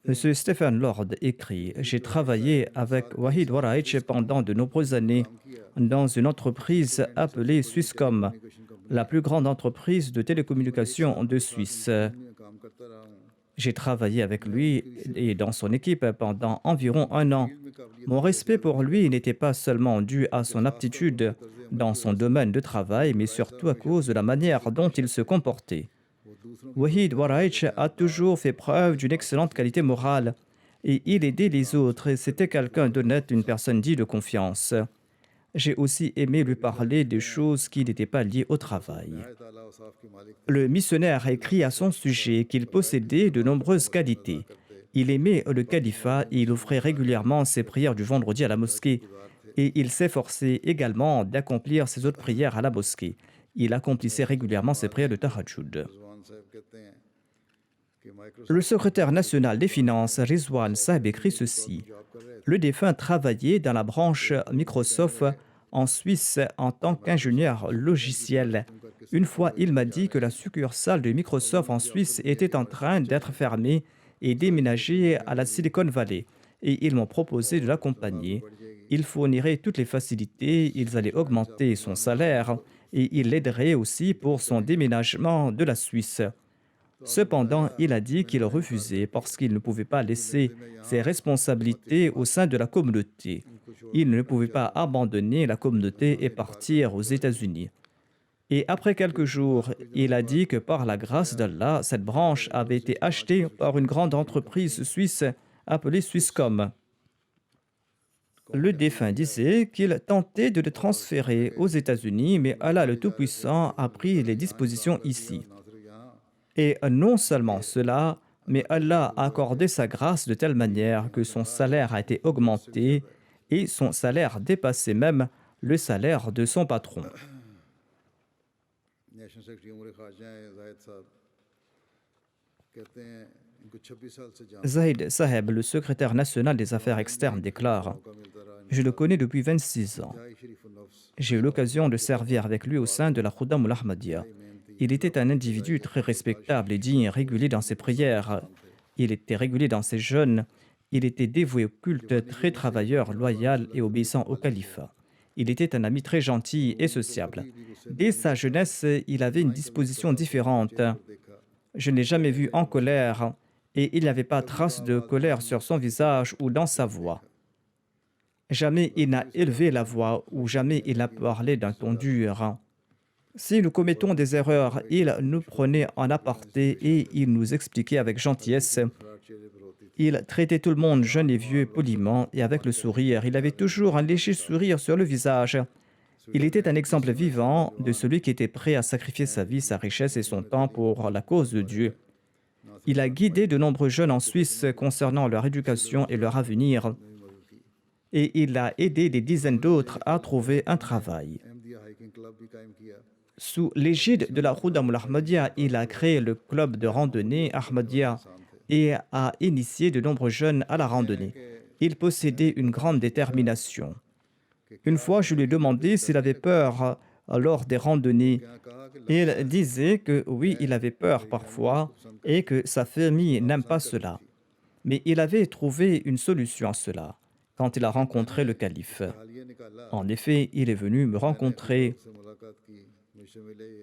M. Stephen Lord écrit « J'ai travaillé avec Wahid Waraich pendant de nombreuses années dans une entreprise appelée Swisscom, la plus grande entreprise de télécommunications de Suisse. J'ai travaillé avec lui et dans son équipe pendant environ 1 an. Mon respect pour lui n'était pas seulement dû à son aptitude dans son domaine de travail, mais surtout à cause de la manière dont il se comportait. Wahid Waraich a toujours fait preuve d'une excellente qualité morale et il aidait les autres. C'était quelqu'un d'honnête, une personne digne de confiance. J'ai aussi aimé lui parler des choses qui n'étaient pas liées au travail. Le missionnaire a écrit à son sujet qu'il possédait de nombreuses qualités. Il aimait le califat et il offrait régulièrement ses prières du vendredi à la mosquée. Et il s'efforçait également d'accomplir ses autres prières à la mosquée. Il accomplissait régulièrement ses prières de tahajjud. Le secrétaire national des finances, Rizwan Saeb, écrit ceci. Le défunt travaillait dans la branche Microsoft en Suisse en tant qu'ingénieur logiciel. Une fois, il m'a dit que la succursale de Microsoft en Suisse était en train d'être fermée et déménagée à la Silicon Valley. Et ils m'ont proposé de l'accompagner. Il fournirait toutes les facilités, ils allaient augmenter son salaire et il l'aiderait aussi pour son déménagement de la Suisse. Cependant, il a dit qu'il refusait parce qu'il ne pouvait pas laisser ses responsabilités au sein de la communauté. Il ne pouvait pas abandonner la communauté et partir aux États-Unis. Et après quelques jours, il a dit que par la grâce d'Allah, cette branche avait été achetée par une grande entreprise suisse appelée Swisscom. Le défunt disait qu'il tentait de le transférer aux États-Unis, mais Allah le Tout-Puissant a pris les dispositions ici. Et non seulement cela, mais Allah a accordé sa grâce de telle manière que son salaire a été augmenté et son salaire dépassait même le salaire de son patron. Zahid Saheb, le secrétaire national des affaires externes, déclare « Je le connais depuis 26 ans. J'ai eu l'occasion de servir avec lui au sein de la Khuddam al-Ahmadiyya. Il était un individu très respectable et digne, régulier dans ses prières. Il était régulier dans ses jeûnes. Il était dévoué au culte, très travailleur, loyal et obéissant au califat. Il était un ami très gentil et sociable. Dès sa jeunesse, il avait une disposition différente. Je ne l'ai jamais vu en colère et il n'y avait pas trace de colère sur son visage ou dans sa voix. Jamais il n'a élevé la voix ou jamais il n'a parlé d'un ton dur. Si nous commettons des erreurs, il nous prenait en aparté et il nous expliquait avec gentillesse. Il traitait tout le monde, jeune et vieux, poliment et avec le sourire. Il avait toujours un léger sourire sur le visage. Il était un exemple vivant de celui qui était prêt à sacrifier sa vie, sa richesse et son temps pour la cause de Dieu. Il a guidé de nombreux jeunes en Suisse concernant leur éducation et leur avenir. Et il a aidé des dizaines d'autres à trouver un travail. Sous l'égide de la Khuddam al-Ahmadiyya, il a créé le club de randonnée Ahmadiyya et a initié de nombreux jeunes à la randonnée. Il possédait une grande détermination. Une fois, je lui ai demandé s'il avait peur lors des randonnées. Il disait que oui, il avait peur parfois et que sa famille n'aime pas cela. Mais il avait trouvé une solution à cela quand il a rencontré le calife. En effet, il est venu me rencontrer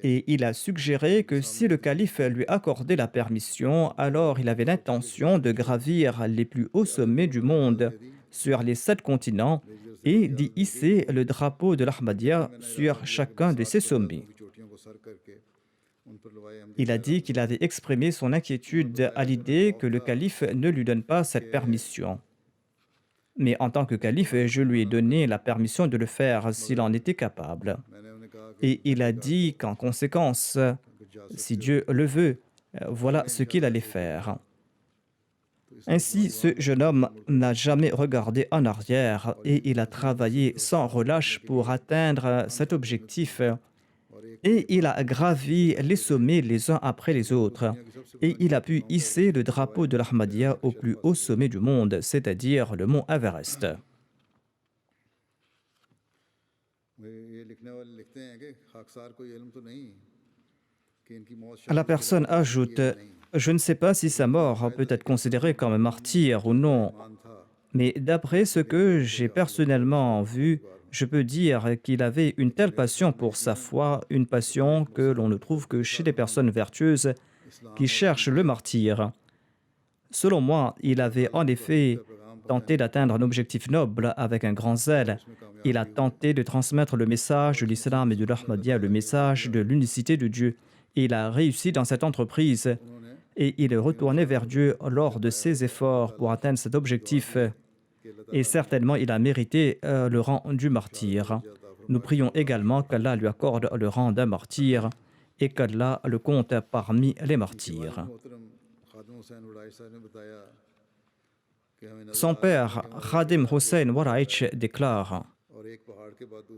et il a suggéré que si le calife lui accordait la permission, alors il avait l'intention de gravir les plus hauts sommets du monde sur les 7 continents et d'y hisser le drapeau de l'Ahmadiyya sur chacun de ces sommets. Il a dit qu'il avait exprimé son inquiétude à l'idée que le calife ne lui donne pas cette permission. Mais en tant que calife, je lui ai donné la permission de le faire s'il en était capable. Et il a dit qu'en conséquence, si Dieu le veut, voilà ce qu'il allait faire. Ainsi, ce jeune homme n'a jamais regardé en arrière et il a travaillé sans relâche pour atteindre cet objectif. Et il a gravi les sommets les uns après les autres. Et il a pu hisser le drapeau de l'Ahmadiyya au plus haut sommet du monde, c'est-à-dire le mont Everest. La personne ajoute « Je ne sais pas si sa mort peut être considérée comme un martyr ou non, mais d'après ce que j'ai personnellement vu, je peux dire qu'il avait une telle passion pour sa foi, une passion que l'on ne trouve que chez les personnes vertueuses qui cherchent le martyr. Selon moi, il avait en effet tenté d'atteindre un objectif noble avec un grand zèle. Il a tenté de transmettre le message de l'islam et de l'Ahmadiyya, le message de l'unicité de Dieu. Il a réussi dans cette entreprise et il est retourné vers Dieu lors de ses efforts pour atteindre cet objectif. Et certainement, il a mérité le rang du martyr. Nous prions également qu'Allah lui accorde le rang d'un martyr et qu'Allah le compte parmi les martyrs. Son père, Khadim Hussein Waraich, déclare: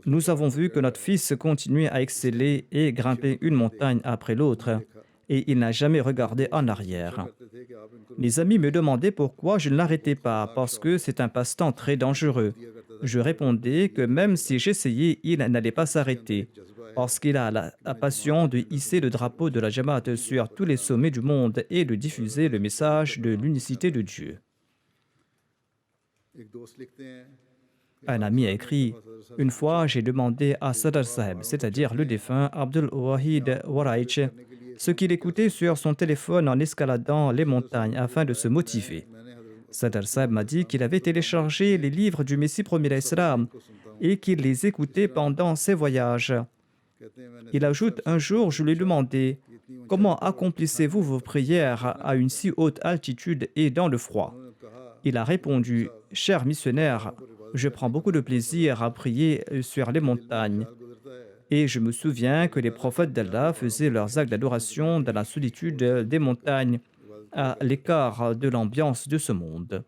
Nous avons vu que notre fils continuait à exceller et grimper une montagne après l'autre, et il n'a jamais regardé en arrière. Mes amis me demandaient pourquoi je ne l'arrêtais pas, parce que c'est un passe-temps très dangereux. Je répondais que même si j'essayais, il n'allait pas s'arrêter, parce qu'il a la passion de hisser le drapeau de la Jamaat sur tous les sommets du monde et de diffuser le message de l'unicité de Dieu. Un ami a écrit: Une fois, j'ai demandé à Sadr Saheb, c'est-à-dire le défunt Abdul Wahid Waraich, ce qu'il écoutait sur son téléphone en escaladant les montagnes afin de se motiver. Sadr Saheb m'a dit qu'il avait téléchargé les livres du Messie premier d'Islam et qu'il les écoutait pendant ses voyages. Il ajoute: Un jour, je lui ai demandé: Comment accomplissez-vous vos prières à une si haute altitude et dans le froid? Il a répondu: Cher missionnaire, je prends beaucoup de plaisir à prier sur les montagnes. Et je me souviens que les prophètes d'Allah faisaient leurs actes d'adoration dans la solitude des montagnes, à l'écart de l'ambiance de ce monde.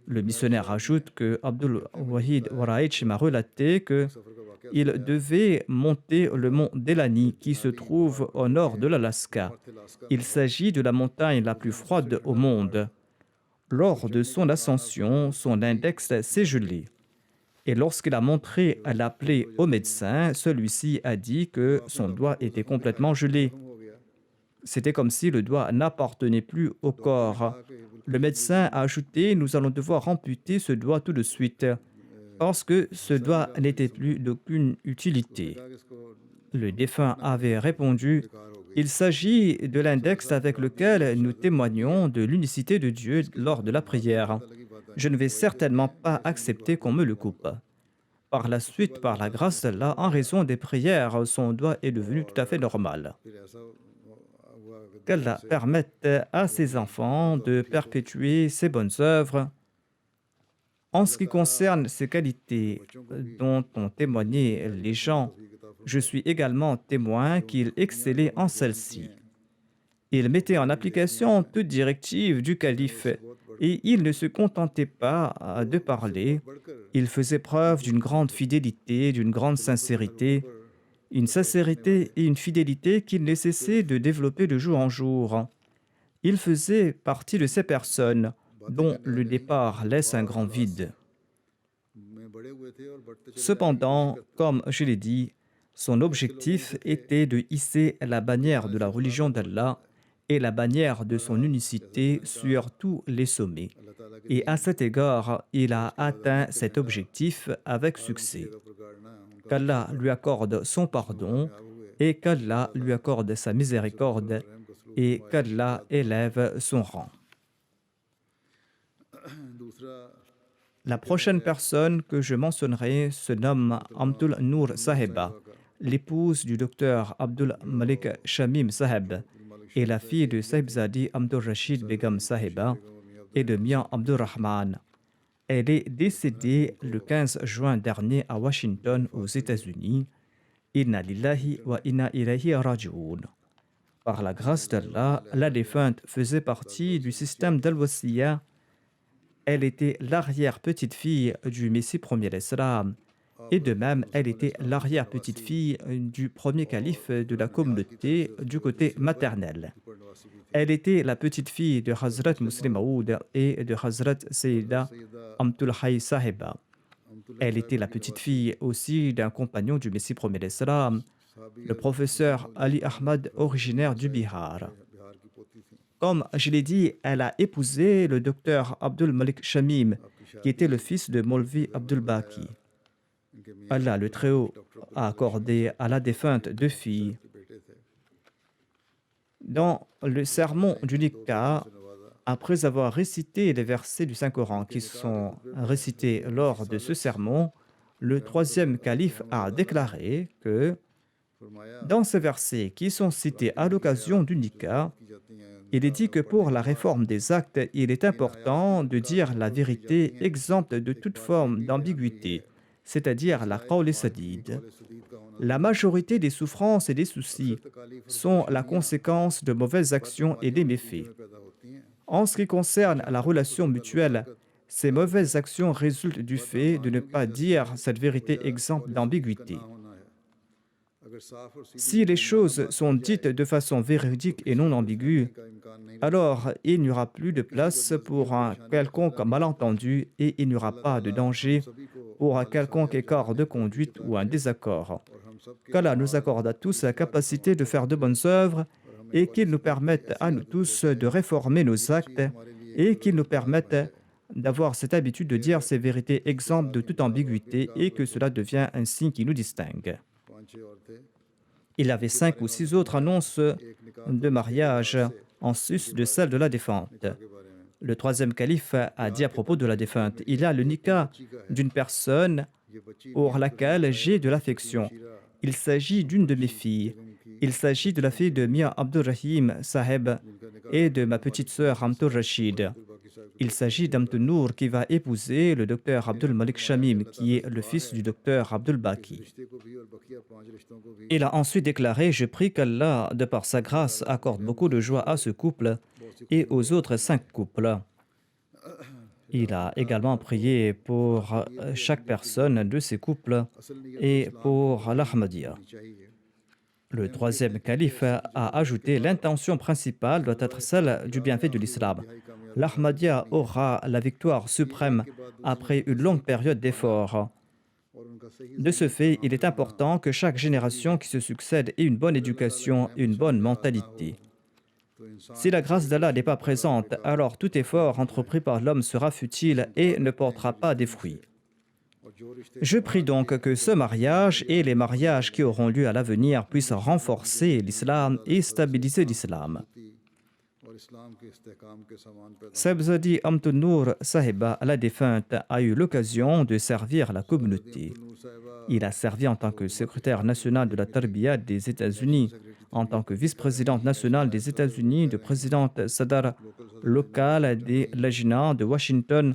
Le missionnaire ajoute que Abdul Wahid Waraich m'a relaté qu'il devait monter le mont Delani qui se trouve au nord de l'Alaska. Il s'agit de la montagne la plus froide au monde. Lors de son ascension, son index s'est gelé. Et lorsqu'il a montré la plaie au médecin, celui-ci a dit que son doigt était complètement gelé. C'était comme si le doigt n'appartenait plus au corps. Le médecin a ajouté: Nous allons devoir amputer ce doigt tout de suite, parce que ce doigt n'était plus d'aucune utilité. Le défunt avait répondu: Il s'agit de l'index avec lequel nous témoignons de l'unicité de Dieu lors de la prière. Je ne vais certainement pas accepter qu'on me le coupe. Par la suite, par la grâce d'Allah, en raison des prières, son doigt est devenu tout à fait normal. Qu'Allah permette à ses enfants de perpétuer ses bonnes œuvres. En ce qui concerne ces qualités dont ont témoigné les gens, je suis également témoin qu'il excellait en celles-ci. Il mettait en application toute directive du calife et il ne se contentait pas de parler. Il faisait preuve d'une grande fidélité, d'une grande sincérité, une sincérité et une fidélité qu'il ne cessait de développer de jour en jour. Il faisait partie de ces personnes dont le départ laisse un grand vide. Cependant, comme je l'ai dit, son objectif était de hisser la bannière de la religion d'Allah et la bannière de son unicité sur tous les sommets. Et à cet égard, il a atteint cet objectif avec succès. Qu'Allah lui accorde son pardon et qu'Allah lui accorde sa miséricorde et qu'Allah élève son rang. La prochaine personne que je mentionnerai se nomme Amtul Noor Saheba, l'épouse du docteur Abdul Malik Shamim Saheb et la fille de Sahibzadi Abdul Rashid Begum Saheba et de Mian Abdul Rahman. Elle est décédée le 15 juin dernier à Washington, aux États-Unis. Inna lillahi wa inna ilayhi raji'un. Par la grâce d'Allah, la défunte faisait partie du système d'Al-Wasiyya. Elle était l'arrière-petite-fille du Messie premier d'Islam. Et de même, elle était l'arrière-petite-fille du premier calife de la communauté du côté maternel. Elle était la petite-fille de Hazrat Muslim Maud et de Hazrat Sayyida Amtul Hay Saheba. Elle était la petite-fille aussi d'un compagnon du Messie premier d'Islam, le professeur Ali Ahmad, originaire du Bihar. Comme je l'ai dit, elle a épousé le docteur Abdul Malik Shamim, qui était le fils de Molvi Abdul Baki. Allah le Très-Haut a accordé à la défunte 2 filles. Dans le sermon du Nikah, après avoir récité les versets du Saint-Coran qui sont récités lors de ce sermon, le 3e calife a déclaré que Dans ces versets qui sont cités à l'occasion du nikah, il est dit que pour la réforme des actes, il est important de dire la vérité exempte de toute forme d'ambiguïté, c'est-à-dire la qawl sadid. La majorité des souffrances et des soucis sont la conséquence de mauvaises actions et des méfaits. En ce qui concerne la relation mutuelle, ces mauvaises actions résultent du fait de ne pas dire cette vérité exempte d'ambiguïté. Si les choses sont dites de façon véridique et non ambiguë, alors il n'y aura plus de place pour un quelconque malentendu et il n'y aura pas de danger pour un quelconque écart de conduite ou un désaccord. Qu'Allah nous accorde à tous la capacité de faire de bonnes œuvres et qu'il nous permette à nous tous de réformer nos actes et qu'il nous permette d'avoir cette habitude de dire ces vérités exemptes de toute ambiguïté et que cela devient un signe qui nous distingue. Il avait 5 ou 6 autres annonces de mariage en sus de celle de la défunte. Le troisième calife a dit à propos de la défunte, il y a le nikah d'une personne pour laquelle j'ai de l'affection. Il s'agit d'une de mes filles. Il s'agit de la fille de Mia Abdurrahim Saheb et de ma petite sœur Amtur Rashid. Il s'agit d'Amtul Nour qui va épouser le docteur Abdul Malik Shamim, qui est le fils du docteur Abdul Baki. Il a ensuite déclaré, je prie qu'Allah, de par sa grâce, accorde beaucoup de joie à ce couple et aux autres 5 couples. Il a également prié pour chaque personne de ces couples et pour l'Ahmadiyya. Le troisième calife a ajouté l'intention principale doit être celle du bienfait de l'islam. L'Ahmadiyya aura la victoire suprême après une longue période d'efforts. De ce fait, il est important que chaque génération qui se succède ait une bonne éducation et une bonne mentalité. Si la grâce d'Allah n'est pas présente, alors tout effort entrepris par l'homme sera futile et ne portera pas des fruits. Je prie donc que ce mariage et les mariages qui auront lieu à l'avenir puissent renforcer l'islam et stabiliser l'islam. Sebzadi Amtul Nour Sahiba, la défunte, a eu l'occasion de servir la communauté. Il a servi en tant que secrétaire national de la Tarbiya des États-Unis, en tant que vice-présidente nationale des États-Unis, de présidente Sadar locale des Lajna de Washington.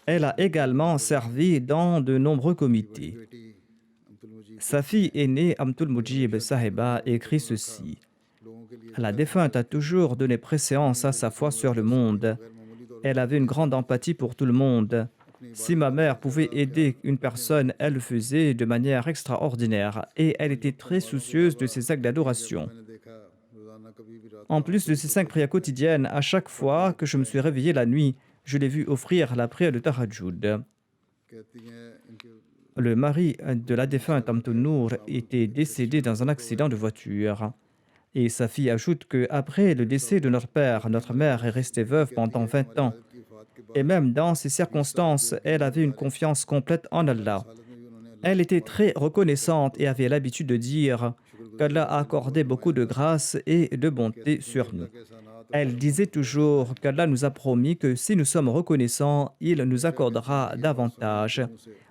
Elle a également servi dans de nombreux comités. Sa fille aînée, Amtul Mujib Sahiba, écrit ceci. La défunte a toujours donné préséance à sa foi sur le monde. Elle avait une grande empathie pour tout le monde. Si ma mère pouvait aider une personne, elle le faisait de manière extraordinaire et elle était très soucieuse de ses actes d'adoration. En plus de ses 5 prières quotidiennes, à chaque fois que je me suis réveillé la nuit, je l'ai vu offrir la prière de Tahajjud. Le mari de la défunte Amtul Nour était décédé dans un accident de voiture. Et sa fille ajoute qu'après le décès de notre père, notre mère est restée veuve pendant 20 ans. Et même dans ces circonstances, elle avait une confiance complète en Allah. Elle était très reconnaissante et avait l'habitude de dire qu'Allah a accordé beaucoup de grâce et de bonté sur nous. Elle disait toujours qu'Allah nous a promis que si nous sommes reconnaissants, il nous accordera davantage.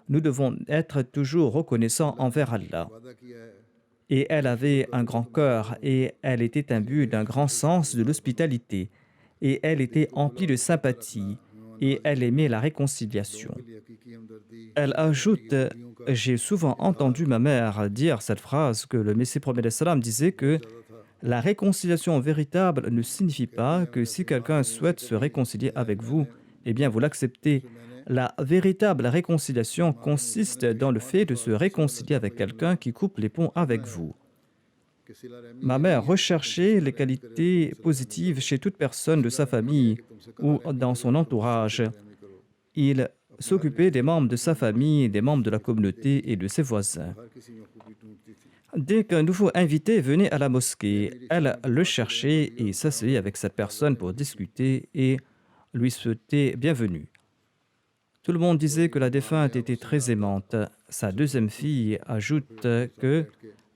Nous devons être toujours reconnaissants envers Allah. Et elle avait un grand cœur et elle était imbue d'un grand sens de l'hospitalité. Et elle était emplie de sympathie et elle aimait la réconciliation. Elle ajoute, j'ai souvent entendu ma mère dire cette phrase que le Messie prophète sallam disait que la réconciliation véritable ne signifie pas que si quelqu'un souhaite se réconcilier avec vous, eh bien vous l'acceptez. La véritable réconciliation consiste dans le fait de se réconcilier avec quelqu'un qui coupe les ponts avec vous. Ma mère recherchait les qualités positives chez toute personne de sa famille ou dans son entourage. Il s'occupait des membres de sa famille, des membres de la communauté et de ses voisins. Dès qu'un nouveau invité venait à la mosquée, elle le cherchait et s'asseyait avec cette personne pour discuter et lui souhaitait bienvenue. Tout le monde disait que la défunte était très aimante. Sa deuxième fille ajoute que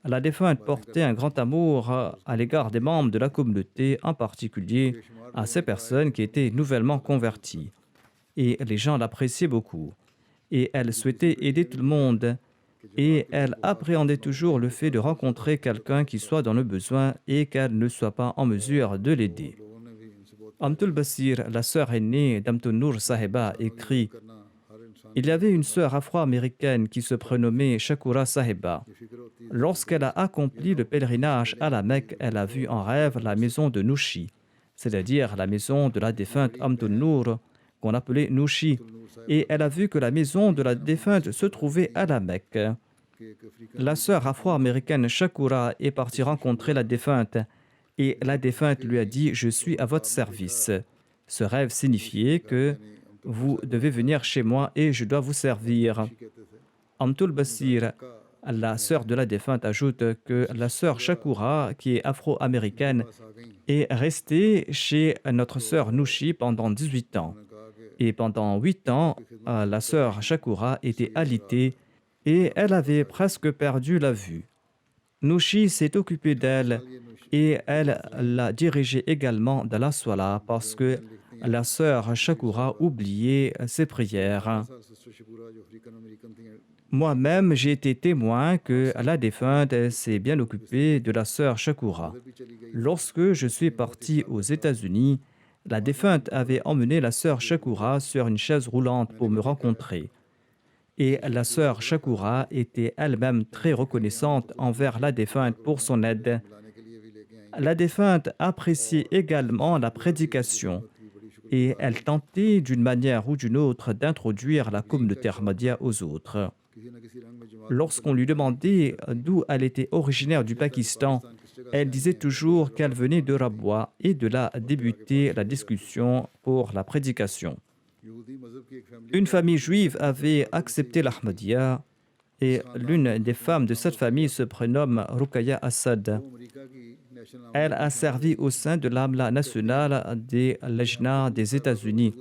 la défunte portait un grand amour à l'égard des membres de la communauté, en particulier à ces personnes qui étaient nouvellement converties. Et les gens l'appréciaient beaucoup. Et elle souhaitait aider tout le monde. et elle appréhendait toujours le fait de rencontrer quelqu'un qui soit dans le besoin et qu'elle ne soit pas en mesure de l'aider. Amtul Basir, la sœur aînée d'Amtul Noor Sahiba, écrit: il y avait une sœur afro-américaine qui se prénommait Shakura Sahiba. Lorsqu'elle a accompli le pèlerinage à la Mecque, elle a vu en rêve la maison de Nushi, c'est-à-dire la maison de la défunte Amtul Noor, qu'on appelait Nushi, et elle a vu que la maison de la défunte se trouvait à la Mecque. La sœur afro-américaine Shakura est partie rencontrer la défunte, et la défunte lui a dit: je suis à votre service. Ce rêve signifiait que vous devez venir chez moi et je dois vous servir. Amtul Basir, la sœur de la défunte, ajoute que la sœur Shakura, qui est afro-américaine, est restée chez notre sœur Nushi pendant 18 ans. Et pendant 8 ans, la sœur Shakura était alitée et elle avait presque perdu la vue. Nushi s'est occupée d'elle et elle l'a dirigée également dans la Swala parce que la sœur Shakura oubliait ses prières. Moi-même, j'ai été témoin que la défunte s'est bien occupée de la sœur Shakura. Lorsque je suis parti aux États-Unis, la défunte avait emmené la sœur Shakura sur une chaise roulante pour me rencontrer. Et la sœur Shakura était elle-même très reconnaissante envers la défunte pour son aide. La défunte appréciait également la prédication et elle tentait d'une manière ou d'une autre d'introduire la communauté Ahmadiyya aux autres. Lorsqu'on lui demandait d'où elle était originaire du Pakistan, elle disait toujours qu'elle venait de Rabwa et de là débuter la discussion pour la prédication. Une famille juive avait accepté l'Ahmadiyya et l'une des femmes de cette famille se prénomme Ruqayya Assad. Elle a servi au sein de l'Amla nationale des Lajna des États-Unis.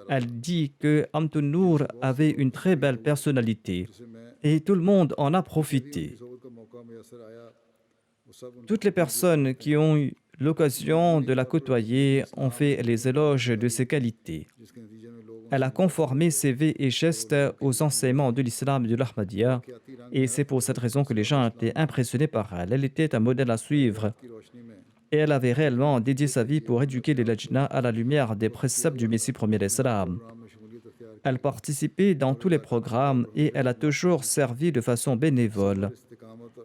Elle dit que Amtul Noor avait une très belle personnalité et tout le monde en a profité. Toutes les personnes qui ont eu l'occasion de la côtoyer ont fait les éloges de ses qualités. Elle a conformé ses vœux et gestes aux enseignements de l'islam et de l'Ahmadiyya et c'est pour cette raison que les gens étaient impressionnés par elle. Elle était un modèle à suivre et elle avait réellement dédié sa vie pour éduquer les Lajna à la lumière des préceptes du Messie premier d'Islam. Elle participait dans tous les programmes et elle a toujours servi de façon bénévole.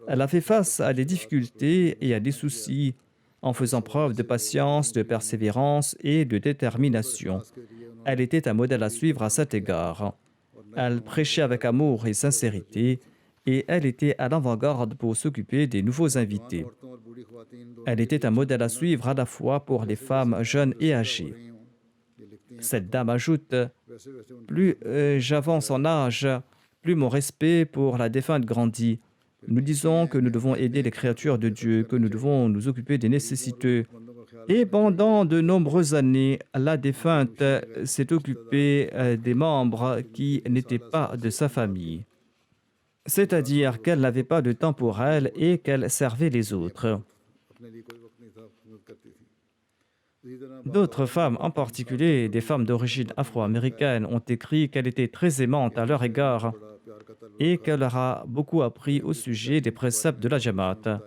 Elle a fait face à des difficultés et à des soucis en faisant preuve de patience, de persévérance et de détermination. Elle était un modèle à suivre à cet égard. Elle prêchait avec amour et sincérité et elle était à l'avant-garde pour s'occuper des nouveaux invités. Elle était un modèle à suivre à la fois pour les femmes jeunes et âgées. Cette dame ajoute: plus j'avance en âge, plus mon respect pour la défunte grandit. Nous disons que nous devons aider les créatures de Dieu, que nous devons nous occuper des nécessiteux. Et pendant de nombreuses années, la défunte s'est occupée des membres qui n'étaient pas de sa famille. C'est-à-dire qu'elle n'avait pas de temps pour elle et qu'elle servait les autres. D'autres femmes, en particulier des femmes d'origine afro-américaine, ont écrit qu'elle était très aimante à leur égard et qu'elle leur a beaucoup appris au sujet des préceptes de la Jamaat,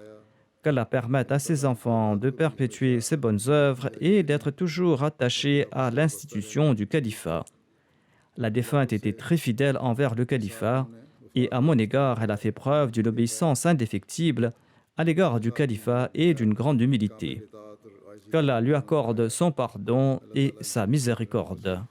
qu'Allah permette à ses enfants de perpétuer ses bonnes œuvres et d'être toujours attachés à l'institution du califat. La défunte était très fidèle envers le califat et à mon égard, elle a fait preuve d'une obéissance indéfectible à l'égard du califat et d'une grande humilité. Qu'Allah lui accorde son pardon et sa miséricorde.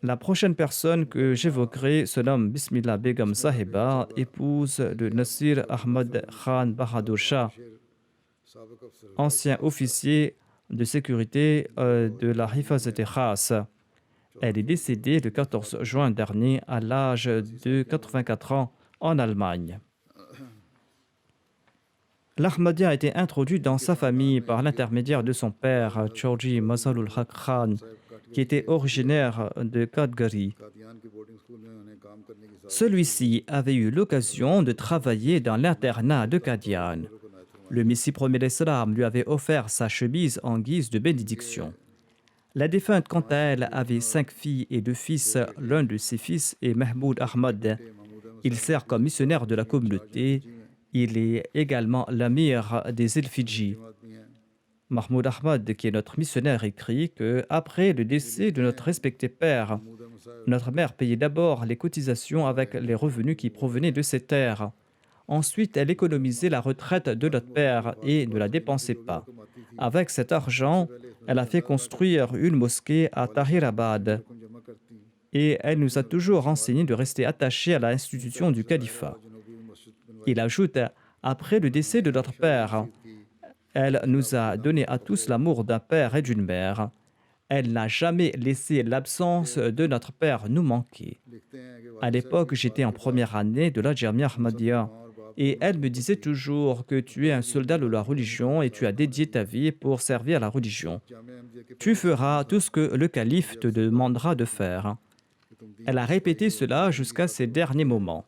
La prochaine personne que j'évoquerai se nomme Bismillah Begum Sahiba, épouse de Nasir Ahmad Khan Bahadur Shah, ancien officier de sécurité de la Hifazat-e Khas. Elle est décédée le 14 juin dernier à l'âge de 84 ans en Allemagne. L'Ahmadiyya a été introduit dans sa famille par l'intermédiaire de son père, Chaudhry Mazharul Haq Khan, qui était originaire de Kadgari. Celui-ci avait eu l'occasion de travailler dans l'internat de Qadian. Le Messie premier d'Islam lui avait offert sa chemise en guise de bénédiction. La défunte, quant à elle, avait 5 filles et 2 fils. L'un de ses fils est Mahmoud Ahmad. Il sert comme missionnaire de la communauté. Il est également l'amir des îles Fidji. Mahmoud Ahmad, qui est notre missionnaire, écrit que après le décès de notre respecté père, notre mère payait d'abord les cotisations avec les revenus qui provenaient de ses terres. Ensuite, elle économisait la retraite de notre père et ne la dépensait pas. Avec cet argent, elle a fait construire une mosquée à Tahirabad et elle nous a toujours enseigné de rester attachés à l'institution du califat. Il ajoute, après le décès de notre père, elle nous a donné à tous l'amour d'un père et d'une mère. Elle n'a jamais laissé l'absence de notre père nous manquer. À l'époque, j'étais en première année de la Jamia Ahmadiyya et elle me disait toujours que tu es un soldat de la religion et tu as dédié ta vie pour servir la religion. Tu feras tout ce que le calife te demandera de faire. Elle a répété cela jusqu'à ses derniers moments.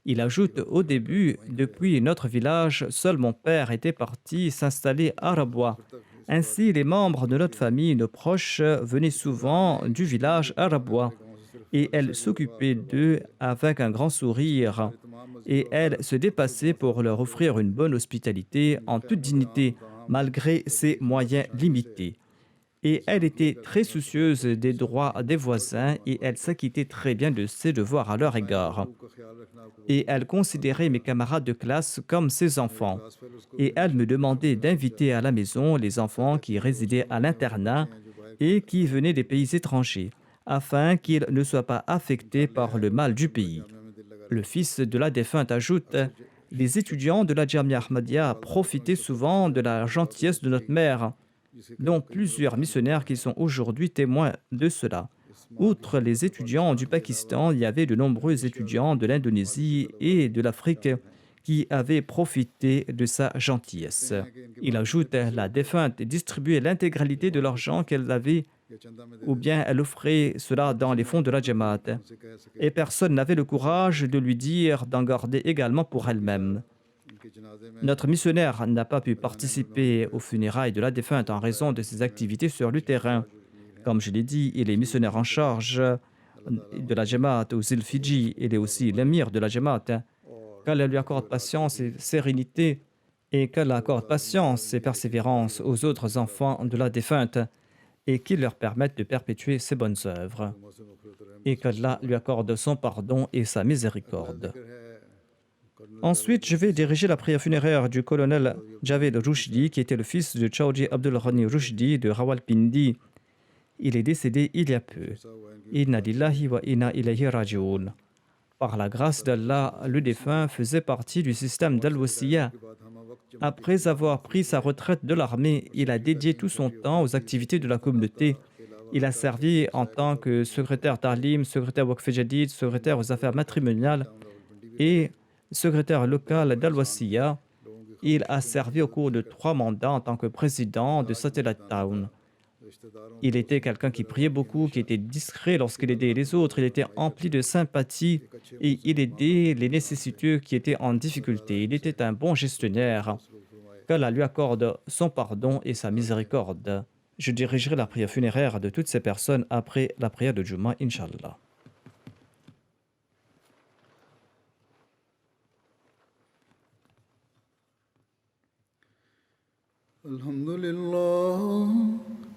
Il ajoute, au début, depuis notre village, seul mon père était parti s'installer à Rabwa. Ainsi, les membres de notre famille, nos proches, venaient souvent du village à Rabwa et elle s'occupait d'eux avec un grand sourire et elle se dépassait pour leur offrir une bonne hospitalité en toute dignité, malgré ses moyens limités. Et elle était très soucieuse des droits des voisins et elle s'acquittait très bien de ses devoirs à leur égard. Et elle considérait mes camarades de classe comme ses enfants. Et elle me demandait d'inviter à la maison les enfants qui résidaient à l'internat et qui venaient des pays étrangers, afin qu'ils ne soient pas affectés par le mal du pays. Le fils de la défunte ajoute, les étudiants de la Jamia Ahmadiyya profitaient souvent de la gentillesse de notre mère, dont plusieurs missionnaires qui sont aujourd'hui témoins de cela. Outre les étudiants du Pakistan, il y avait de nombreux étudiants de l'Indonésie et de l'Afrique qui avaient profité de sa gentillesse. Il ajoute, la défunte distribuait l'intégralité de l'argent qu'elle avait ou bien elle offrait cela dans les fonds de la Jamaat. Et personne n'avait le courage de lui dire d'en garder également pour elle-même. Notre missionnaire n'a pas pu participer aux funérailles de la défunte en raison de ses activités sur le terrain. Comme je l'ai dit, il est missionnaire en charge de la Jamaat aux îles Fidji. Il est aussi l'émir de la Jamaat. Qu'Allah lui accorde patience et sérénité et qu'Allah accorde patience et persévérance aux autres enfants de la défunte et qu'il leur permette de perpétuer ses bonnes œuvres et qu'Allah lui accorde son pardon et sa miséricorde. Ensuite, je vais diriger la prière funéraire du colonel Javed Rushdi, qui était le fils de Chaudhry Abdul Ghani Rushdi de Rawalpindi. Il est décédé il y a peu. Inna lillahi wa inna ilayhi raji'un. Par la grâce d'Allah, le défunt faisait partie du système d'Al-Wasiyya. Après avoir pris sa retraite de l'armée, il a dédié tout son temps aux activités de la communauté. Il a servi en tant que secrétaire Ta'lim, secrétaire Waqf Jadid, secrétaire aux affaires matrimoniales et secrétaire local d'Al-Wasiyya. Il a servi au cours de 3 mandats en tant que président de Satellite Town. Il était quelqu'un qui priait beaucoup, qui était discret lorsqu'il aidait les autres. Il était empli de sympathie et il aidait les nécessiteux qui étaient en difficulté. Il était un bon gestionnaire. Qu'Allah lui accorde son pardon et sa miséricorde. Je dirigerai la prière funéraire de toutes ces personnes après la prière de Jumu'ah, Inch'Allah.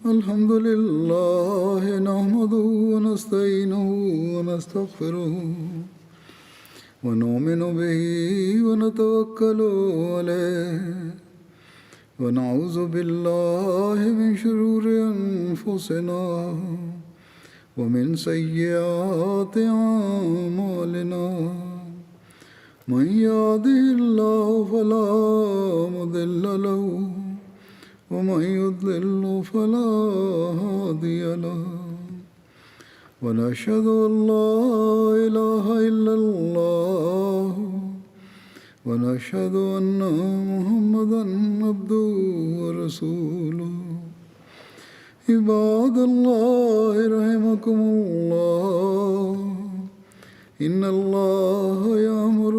الحمد لله نحمده ونستعينه ونستغفره ونؤمن به ونتوكل عليه ونعوذ بالله من شرور أنفسنا ومن سيئات أعمالنا من يهده الله فلا مضل له ومن يضلل فلا هادي له ونشهد أن لا إله إلا الله ونشهد أن محمدا عبده ورسوله عباد الله رحمكم الله إن الله يأمر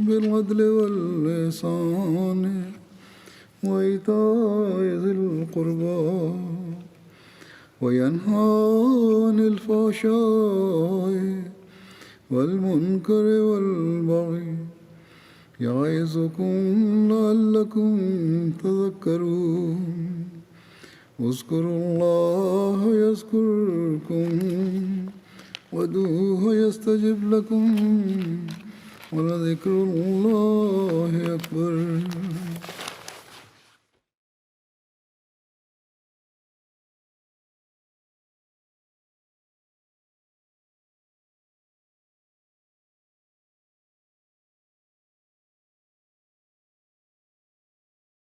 بالعدل والإحسان وإيتاء ذي القربى وينهى عن الفحشاء والمنكر والبغي يعظكم لعلكم تذكرون اذكروا الله يذكركم وادعوه يستجب لكم ولذكر الله أكبر